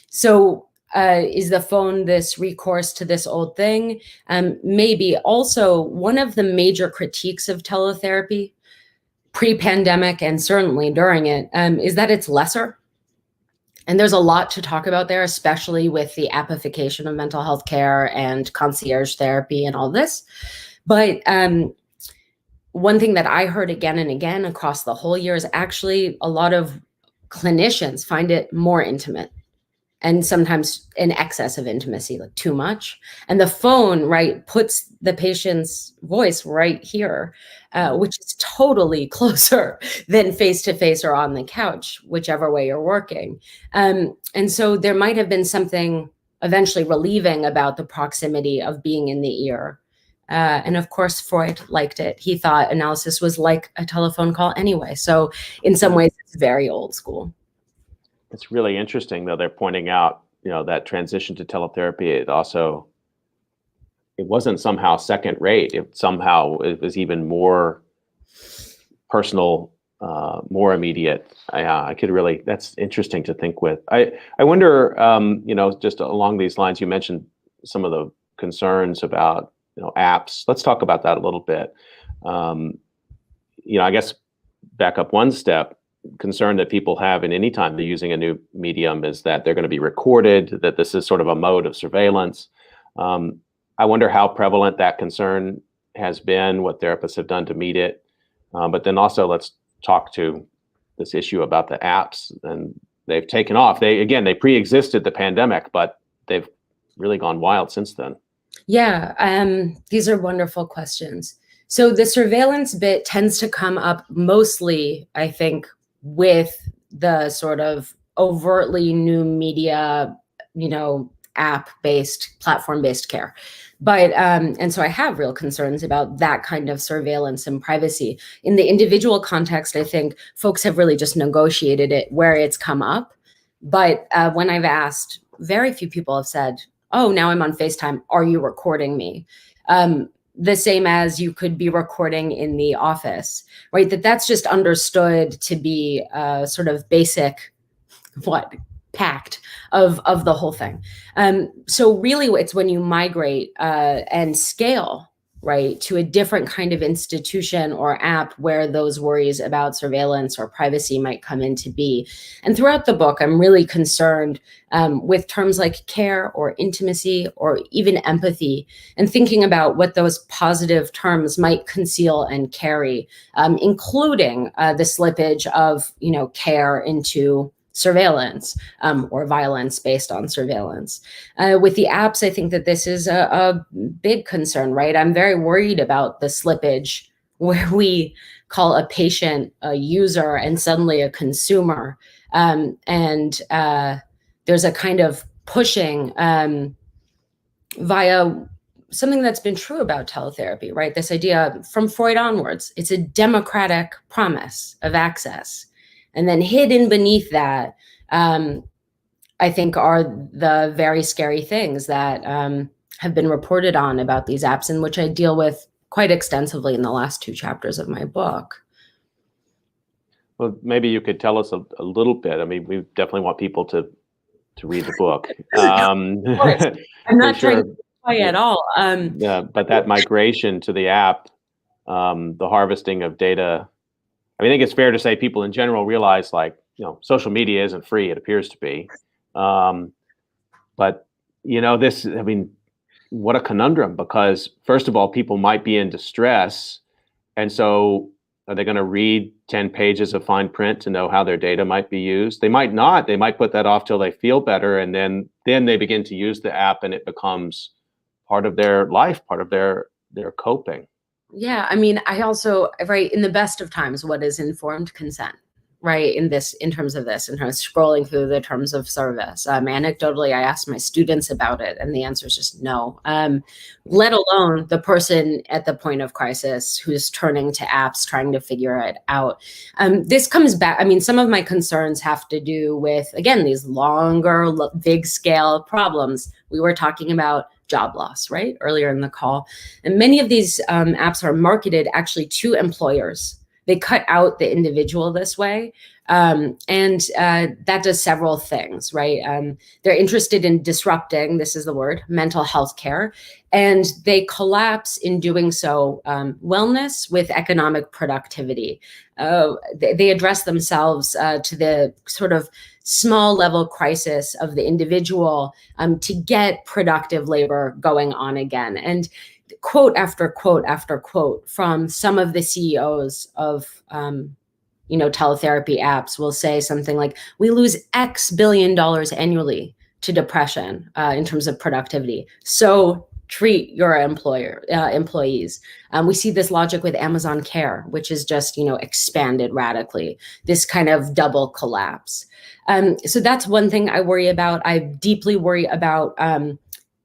So is the phone this recourse to this old thing? Maybe. Also, one of the major critiques of teletherapy pre-pandemic and certainly during it is that it's lesser. And there's a lot to talk about there, especially with the appification of mental health care and concierge therapy and all this. But one thing that I heard again and again across the whole year is actually a lot of clinicians find it more intimate, and sometimes in excess of intimacy, like too much. And the phone, right, puts the patient's voice right here, which is totally closer than face-to-face or on the couch, whichever way you're working. And so there might have been something eventually relieving about the proximity of being in the ear. And of course, Freud liked it. He thought analysis was like a telephone call anyway. So in some ways, it's very old school. It's really interesting, though. They're pointing out, that transition to teletherapy. It wasn't somehow second rate. It was even more personal, more immediate. That's interesting to think with. I wonder, just along these lines, you mentioned some of the concerns about, apps. Let's talk about that a little bit. I guess back up one step. Concern that people have in any time they're using a new medium is that they're going to be recorded, that this is sort of a mode of surveillance. I wonder how prevalent that concern has been, what therapists have done to meet it. But then also let's talk to this issue about the apps, and they've taken off. They pre-existed the pandemic, but they've really gone wild since then. Yeah, these are wonderful questions. So the surveillance bit tends to come up mostly, I think, with the sort of overtly new media, app-based, platform-based care. But, and so I have real concerns about that kind of surveillance and privacy. In the individual context, I think folks have really just negotiated it where it's come up. But when I've asked, very few people have said, oh, now I'm on FaceTime, are you recording me? The same as you could be recording in the office, right? That's just understood to be sort of basic, pact of the whole thing. So really it's when you migrate and scale right, to a different kind of institution or app where those worries about surveillance or privacy might come into be. And throughout the book, I'm really concerned with terms like care or intimacy or even empathy, and thinking about what those positive terms might conceal and carry, including the slippage of, care into surveillance or violence based on surveillance. With the apps, I think that this is a big concern, right? I'm very worried about the slippage where we call a patient a user and suddenly a consumer. And there's a kind of pushing via something that's been true about teletherapy, right? This idea from Freud onwards, it's a democratic promise of access. And then hidden beneath that, I think, are the very scary things that have been reported on about these apps, and which I deal with quite extensively in the last 2 chapters of my book. Well, maybe you could tell us a little bit. I mean, we definitely want people to read the book. Of course. I'm not sure. trying to play at all. Yeah, but that migration to the app, the harvesting of data, I think it's fair to say people in general realize, like, social media isn't free. It appears to be. But, this, what a conundrum, because first of all, people might be in distress. And so are they going to read 10 pages of fine print to know how their data might be used? They might not. They might put that off till they feel better. And then they begin to use the app, and it becomes part of their life, part of their coping. Yeah, I also, right, in the best of times, what is informed consent, right? In terms of scrolling through the terms of service. Anecdotally, I asked my students about it, and the answer is just no. Let alone the person at the point of crisis who's turning to apps, trying to figure it out. This comes back. Some of my concerns have to do with, again, these longer, big scale problems. We were talking about job loss, right, earlier in the call. And many of these apps are marketed actually to employers. They cut out the individual this way. And that does several things, right? They're interested in disrupting, this is the word, mental health care. And they collapse in doing so wellness with economic productivity. They address themselves to the sort of small level crisis of the individual to get productive labor going on again. And quote after quote after quote from some of the CEOs of teletherapy apps will say something like, we lose X billion dollars annually to depression in terms of productivity. So treat your employees. We see this logic with Amazon Care, which is just, expanded radically, this kind of double collapse. So that's one thing I worry about. I deeply worry about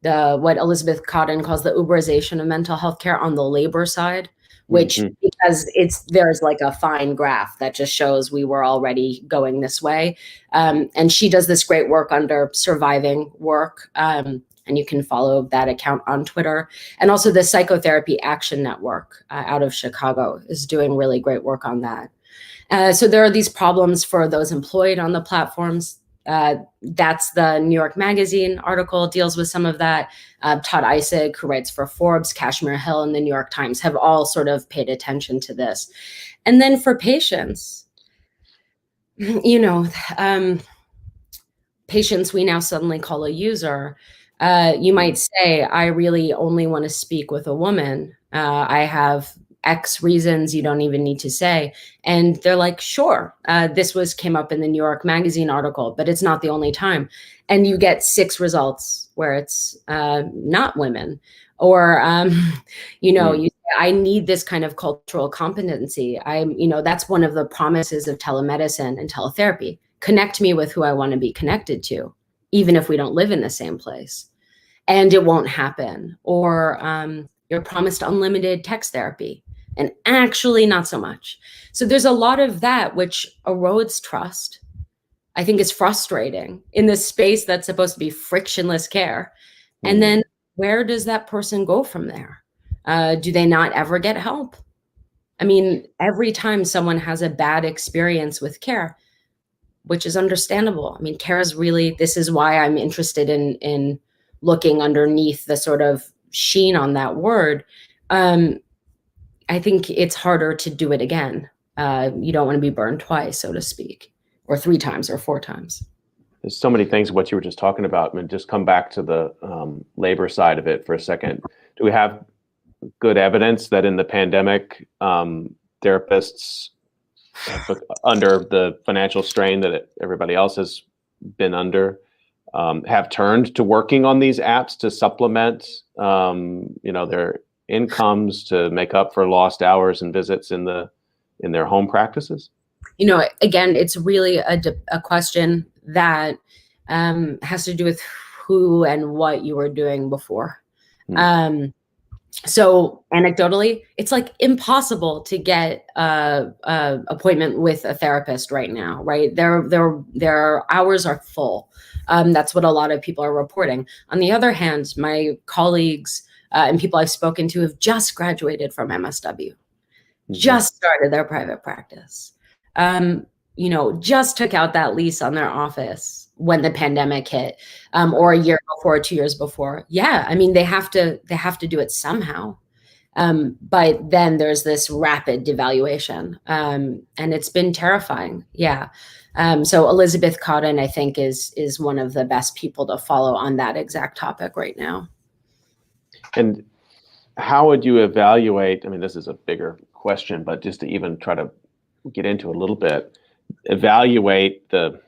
what Elizabeth Cotten calls the Uberization of mental health care on the labor side, which because there's like a fine graph that just shows we were already going this way. And she does this great work under Surviving Work. And you can follow that account on Twitter. And also the Psychotherapy Action Network out of Chicago is doing really great work on that. So there are these problems for those employed on the platforms. That's the New York Magazine article deals with some of that. Todd Isaac, who writes for Forbes, Kashmir Hill, and the New York Times have all sort of paid attention to this. And then for patients, patients we now suddenly call a user. You might say, I really only want to speak with a woman. I have X reasons you don't even need to say. And they're like, sure, this came up in the New York Magazine article, but it's not the only time. And you get 6 results where it's not women. Or, you say, I need this kind of cultural competency. That's one of the promises of telemedicine and teletherapy. Connect me with who I want to be connected to, even if we don't live in the same place. And it won't happen. Or you're promised unlimited text therapy, and actually not so much. So there's a lot of that which erodes trust. I think it's frustrating in this space that's supposed to be frictionless care. And then where does that person go from there? Do they not ever get help? Every time someone has a bad experience with care, which is understandable. Care is really, this is why I'm interested in looking underneath the sort of sheen on that word. I think it's harder to do it again. You don't want to be burned twice, so to speak, or 3 times or 4 times. There's so many things what you were just talking about. I mean, just come back to the labor side of it for a second. Do we have good evidence that in the pandemic, therapists under the financial strain that everybody else has been under have turned to working on these apps to supplement, their incomes to make up for lost hours and visits in their home practices? Again, it's really a question that has to do with who and what you were doing before. So anecdotally, it's like impossible to get a appointment with a therapist right now, right? Their hours are full. That's what a lot of people are reporting. On the other hand, my colleagues and people I've spoken to have just graduated from MSW, just started their private practice, just took out that lease on their office when the pandemic hit, or a year before, 2 years before. Yeah, I mean, they have to do it somehow. But then there's this rapid devaluation, and it's been terrifying. Yeah. So Elizabeth Cotton, I think, is one of the best people to follow on that exact topic right now. And how would you evaluate, I mean, this is a bigger question, but just to even try to get into a little bit, evaluate the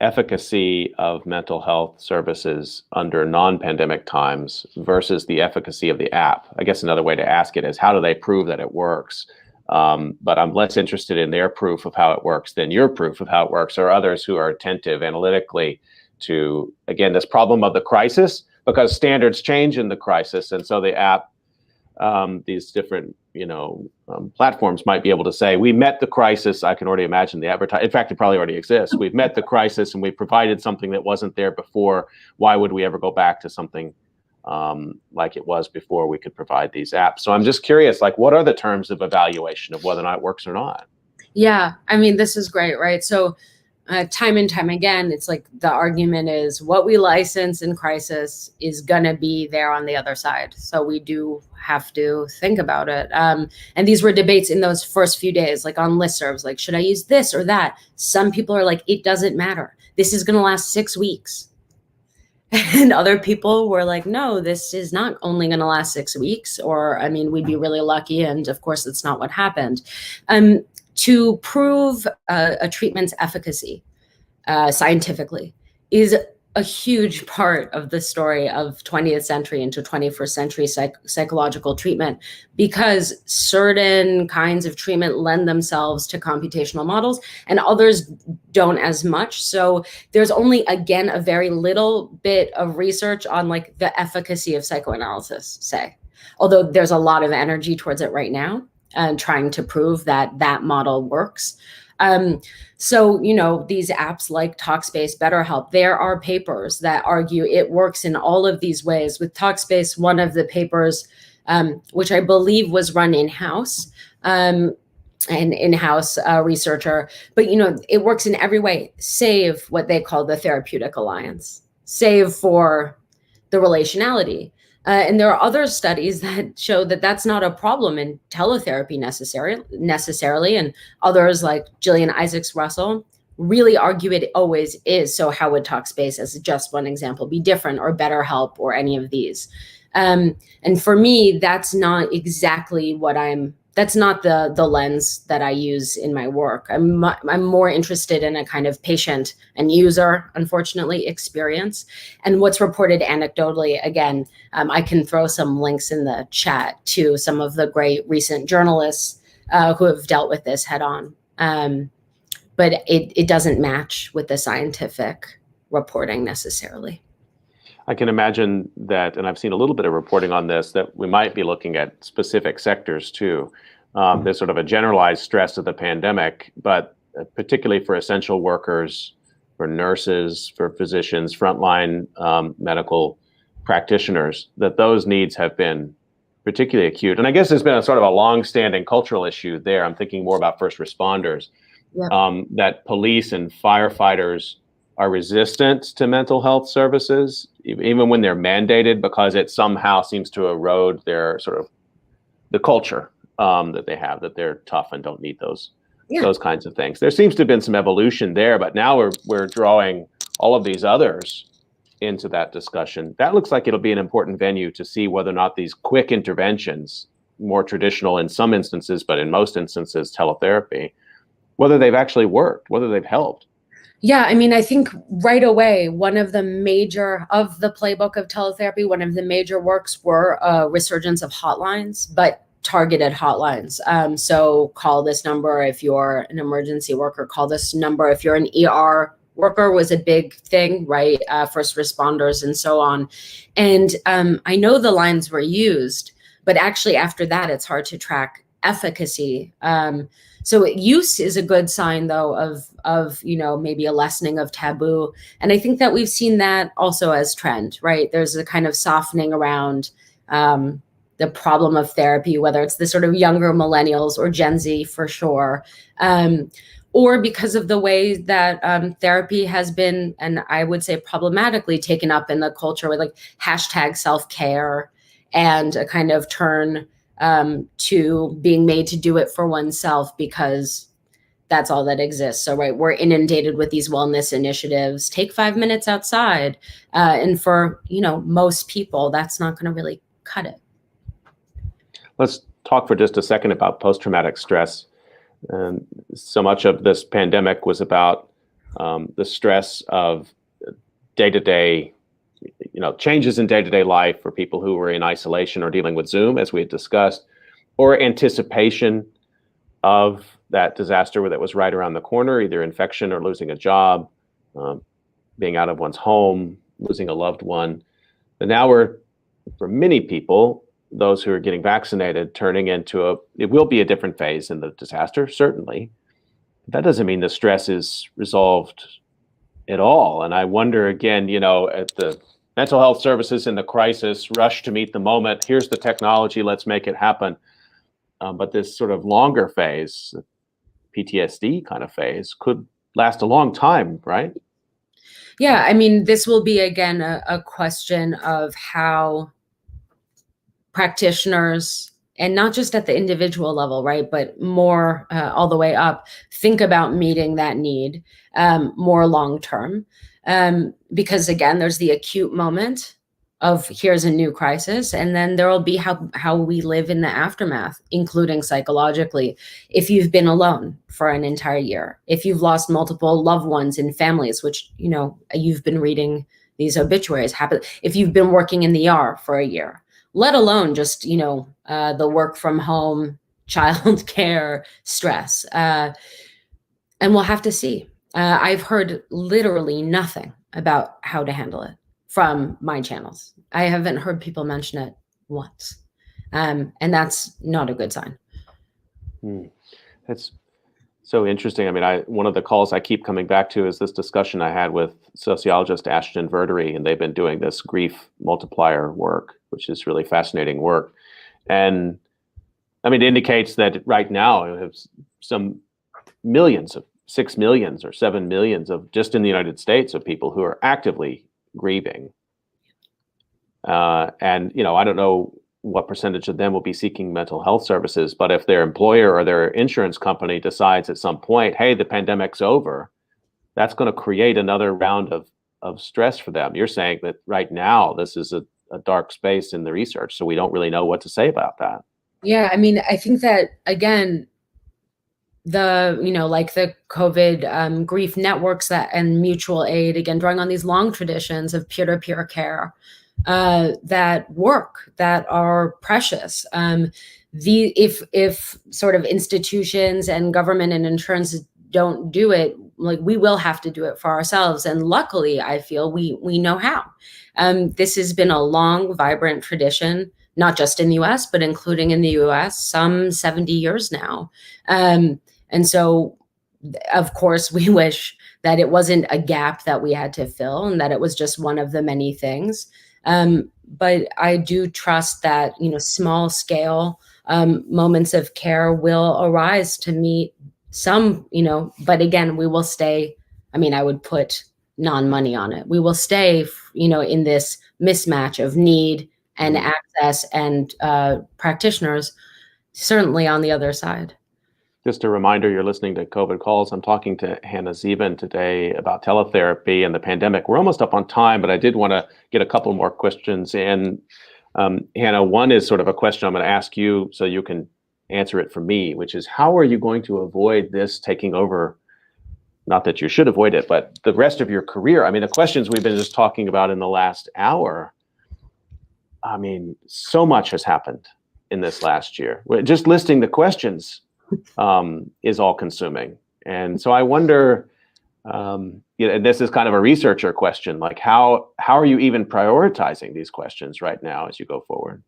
efficacy of mental health services under non-pandemic times versus the efficacy of the app? I guess another way to ask it is, how do they prove that it works? But I'm less interested in their proof of how it works than your proof of how it works, or others who are attentive analytically to, again, this problem of the crisis, because standards change in the crisis. And so the app, these different platforms might be able to say, we met the crisis. I can already imagine the advertising. In fact, it probably already exists. We've met the crisis and we provided something that wasn't there before. Why would we ever go back to something like it was before we could provide these apps? So I'm just curious, like, what are the terms of evaluation of whether or not it works or not? Yeah, I mean, this is great, right? So time and time again, it's like the argument is what we license in crisis is going to be there on the other side. So we do have to think about it. And these were debates in those first few days, like on listservs, like, should I use this or that? Some people are like, it doesn't matter. This is going to last 6 weeks. And other people were like, no, this is not only going to last 6 weeks. Or, I mean, we'd be really lucky. And of course, that's not what happened. To prove a treatment's efficacy scientifically is a huge part of the story of 20th century into 21st century psychological treatment, because certain kinds of treatment lend themselves to computational models and others don't as much. So there's only, again, a very little bit of research on like the efficacy of psychoanalysis, say, although there's a lot of energy towards it right now and trying to prove that that model works. So, these apps like Talkspace, BetterHelp, there are papers that argue it works in all of these ways. With Talkspace, one of the papers, which I believe was run in-house, an in-house researcher, but, it works in every way, save what they call the therapeutic alliance, save for the relationality. And there are other studies that show that that's not a problem in teletherapy necessarily. And others like Gillian Isaacs Russell really argue it always is. So how would Talkspace, as just one example, be different, or BetterHelp, or any of these? And for me, that's not exactly that's not the lens that I use in my work. I'm more interested in a kind of patient and user, unfortunately, experience. And what's reported anecdotally, again, I can throw some links in the chat to some of the great recent journalists who have dealt with this head on. But it doesn't match with the scientific reporting necessarily. I can imagine that, and I've seen a little bit of reporting on this, that we might be looking at specific sectors too. There's sort of a generalized stress of the pandemic, but particularly for essential workers, for nurses, for physicians, frontline medical practitioners, that those needs have been particularly acute. And I guess there's been a sort of a long-standing cultural issue there. I'm thinking more about first responders, that police and firefighters are resistant to mental health services, even when they're mandated, because it somehow seems to erode their sort of the culture that they have, that they're tough and don't need those kinds of things. There seems to have been some evolution there, but now we're drawing all of these others into that discussion. That looks like it'll be an important venue to see whether or not these quick interventions, more traditional in some instances, but in most instances, teletherapy, whether they've actually worked, whether they've helped. Yeah, I mean, I think right away, one of the major of the playbook of teletherapy, one of the major works were a resurgence of hotlines, but targeted hotlines. So call this number if you're an emergency worker, call this number if you're an ER worker was a big thing, right? First responders and so on. And I know the lines were used, but actually after that, it's hard to track efficacy. So use is a good sign, though, of maybe a lessening of taboo. And I think that we've seen that also as trend, right? There's a kind of softening around the problem of therapy, whether it's the sort of younger millennials or Gen Z for sure, or because of the way that therapy has been, and I would say problematically taken up in the culture with like hashtag self-care and a kind of turn to being made to do it for oneself because that's all that exists. So, right, we're inundated with these wellness initiatives. Take 5 minutes outside. And for, most people, that's not going to really cut it. Let's talk for just a second about post-traumatic stress. So much of this pandemic was about the stress of day-to-day changes in day-to-day life for people who were in isolation or dealing with Zoom, as we had discussed, or anticipation of that disaster that was right around the corner, either infection or losing a job, being out of one's home, losing a loved one. And now we're, for many people, those who are getting vaccinated, turning into it will be a different phase in the disaster, certainly. That doesn't mean the stress is resolved at all. And I wonder again, at the mental health services in the crisis rush to meet the moment. Here's the technology, let's make it happen. But this sort of longer phase, PTSD kind of phase, could last a long time, right? Yeah, I mean, this will be, again, a question of how practitioners, and not just at the individual level, right, but more all the way up, think about meeting that need more long-term. Because again, there's the acute moment of here's a new crisis, and then there will be how we live in the aftermath, including psychologically. If you've been alone for an entire year, if you've lost multiple loved ones in families, which, you've been reading these obituaries happen, if you've been working in the ER for a year, let alone just, the work from home, child care stress. And we'll have to see. I've heard literally nothing about how to handle it from my channels. I haven't heard people mention it once. And that's not a good sign. That's so interesting. I mean, one of the calls I keep coming back to is this discussion I had with sociologist Ashton Verdery, and they've been doing this grief multiplier work, which is really fascinating work. And I mean, it indicates that right now we have some millions of 6 millions or 7 millions of just in the United States of people who are actively grieving. And, I don't know what percentage of them will be seeking mental health services, but if their employer or their insurance company decides at some point, hey, the pandemic's over, that's going to create another round of stress for them. You're saying that right now, this is a dark space in the research, so we don't really know what to say about that. Yeah, I mean, I think that, again, like the COVID grief networks and mutual aid, again, drawing on these long traditions of peer-to-peer care that work, that are precious. If sort of institutions and government and insurance don't do it, like we will have to do it for ourselves. And luckily, I feel we know how. This has been a long, vibrant tradition, not just in the US, but including in the US, some 70 years now. And so, of course, we wish that it wasn't a gap that we had to fill and that it was just one of the many things. But I do trust that, small scale moments of care will arise to meet some, but again, we will stay, I mean, I would put non-money on it. We will stay, in this mismatch of need and access and practitioners, certainly on the other side. Just a reminder, you're listening to COVID Calls. I'm talking to Hannah Zevin today about teletherapy and the pandemic. We're almost up on time, but I did want to get a couple more questions in. Hannah, one is sort of a question I'm going to ask you so you can answer it for me, which is, how are you going to avoid this taking over? Not that you should avoid it, but the rest of your career. I mean, the questions we've been just talking about in the last hour, I mean, so much has happened in this last year. Just listing the questions is all consuming. And so I wonder, and this is kind of a researcher question, like how are you even prioritizing these questions right now as you go forward?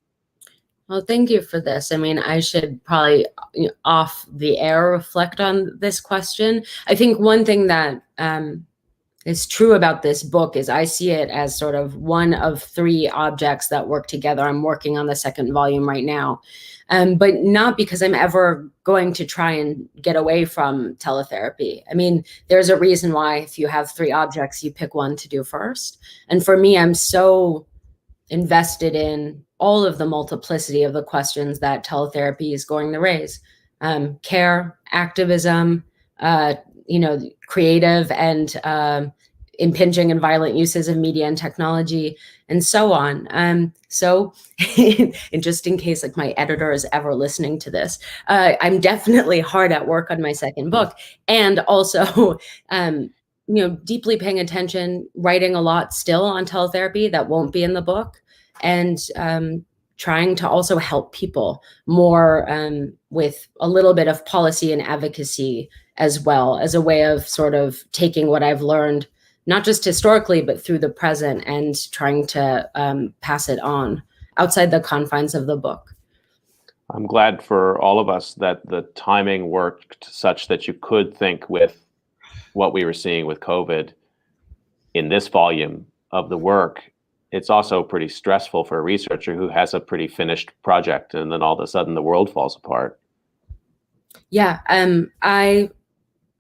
Well, thank you for this. I mean, I should probably off the air reflect on this question. I think one thing that is true about this book is I see it as sort of one of three objects that work together. I'm working on the second volume right now, but not because I'm ever going to try and get away from teletherapy. I mean, there's a reason why if you have three objects, you pick one to do first. And for me, I'm so invested in all of the multiplicity of the questions that teletherapy is going to raise. Care, activism, creative and impinging and violent uses of media and technology, and so on. So and just in case like my editor is ever listening to this, I'm definitely hard at work on my second book, and also deeply paying attention, writing a lot still on teletherapy that won't be in the book, and trying to also help people more with a little bit of policy and advocacy as well, as a way of sort of taking what I've learned, not just historically, but through the present, and trying to pass it on outside the confines of the book. I'm glad for all of us that the timing worked such that you could think with what we were seeing with COVID in this volume of the work. It's also pretty stressful for a researcher who has a pretty finished project, and then all of a sudden the world falls apart. Yeah,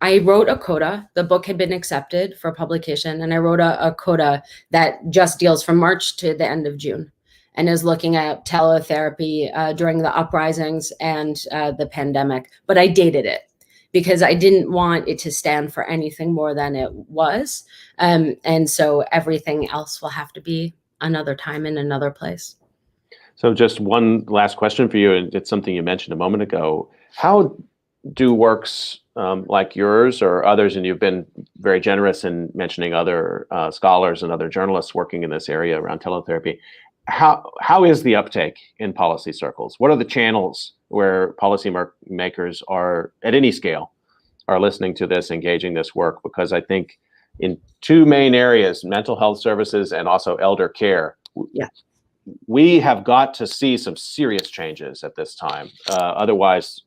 I wrote a coda. The book had been accepted for publication, and I wrote a coda that just deals from March to the end of June, and is looking at teletherapy during the uprisings and the pandemic. But I dated it because I didn't want it to stand for anything more than it was. And so everything else will have to be another time in another place. So just one last question for you, and it's something you mentioned a moment ago. How do works like yours or others, and you've been very generous in mentioning other scholars and other journalists working in this area around teletherapy, how is the uptake in policy circles? What are the channels where policy makers are, at any scale, are listening to this, engaging this work? Because I think in two main areas, mental health services and also elder care, we have got to see some serious changes at this time. Otherwise,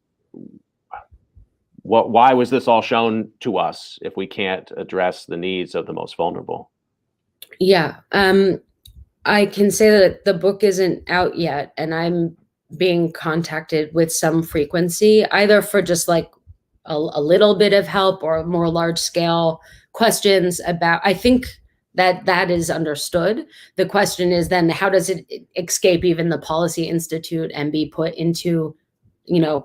why was this all shown to us if we can't address the needs of the most vulnerable? Yeah, I can say that the book isn't out yet, and I'm being contacted with some frequency, either for just like a little bit of help or more large scale questions about, I think that is understood. The question is then, how does it escape even the Policy Institute and be put into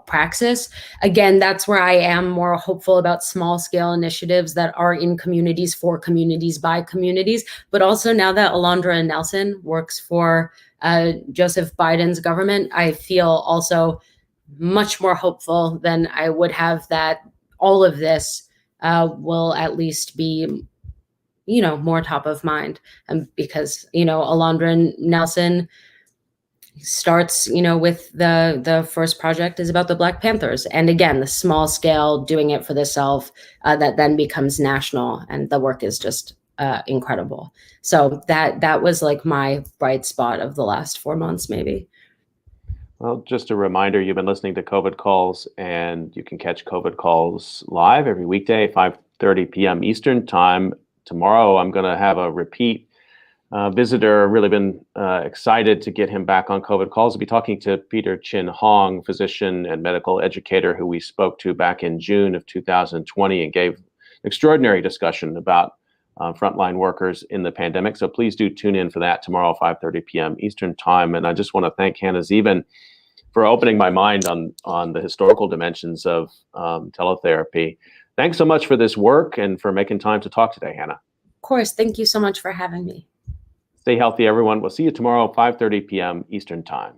praxis? Again, that's where I am more hopeful about small scale initiatives that are in communities, for communities, by communities. But also now that Alondra Nelson works for Joseph Biden's government, I feel also much more hopeful than I would have that all of this will at least be more top of mind. Because Alondra Nelson starts with the first project is about the Black Panthers, and again, the small scale, doing it for the self, that then becomes national, and the work is just incredible. So that was like my bright spot of the last 4 months, maybe. Well, just a reminder, you've been listening to COVID Calls, and you can catch COVID Calls live every weekday, 5:30 p.m. Eastern Time. Tomorrow, I'm going to have a repeat visitor. Really been excited to get him back on COVID Calls. I'll be talking to Peter Chin Hong, physician and medical educator, who we spoke to back in June of 2020 and gave an extraordinary discussion about frontline workers in the pandemic. So please do tune in for that tomorrow, 5:30 p.m. Eastern Time. And I just want to thank Hannah Zeben for opening my mind on the historical dimensions of teletherapy. Thanks so much for this work and for making time to talk today, Hannah. Of course. Thank you so much for having me. Stay healthy, everyone. We'll see you tomorrow, 5:30 p.m. Eastern Time.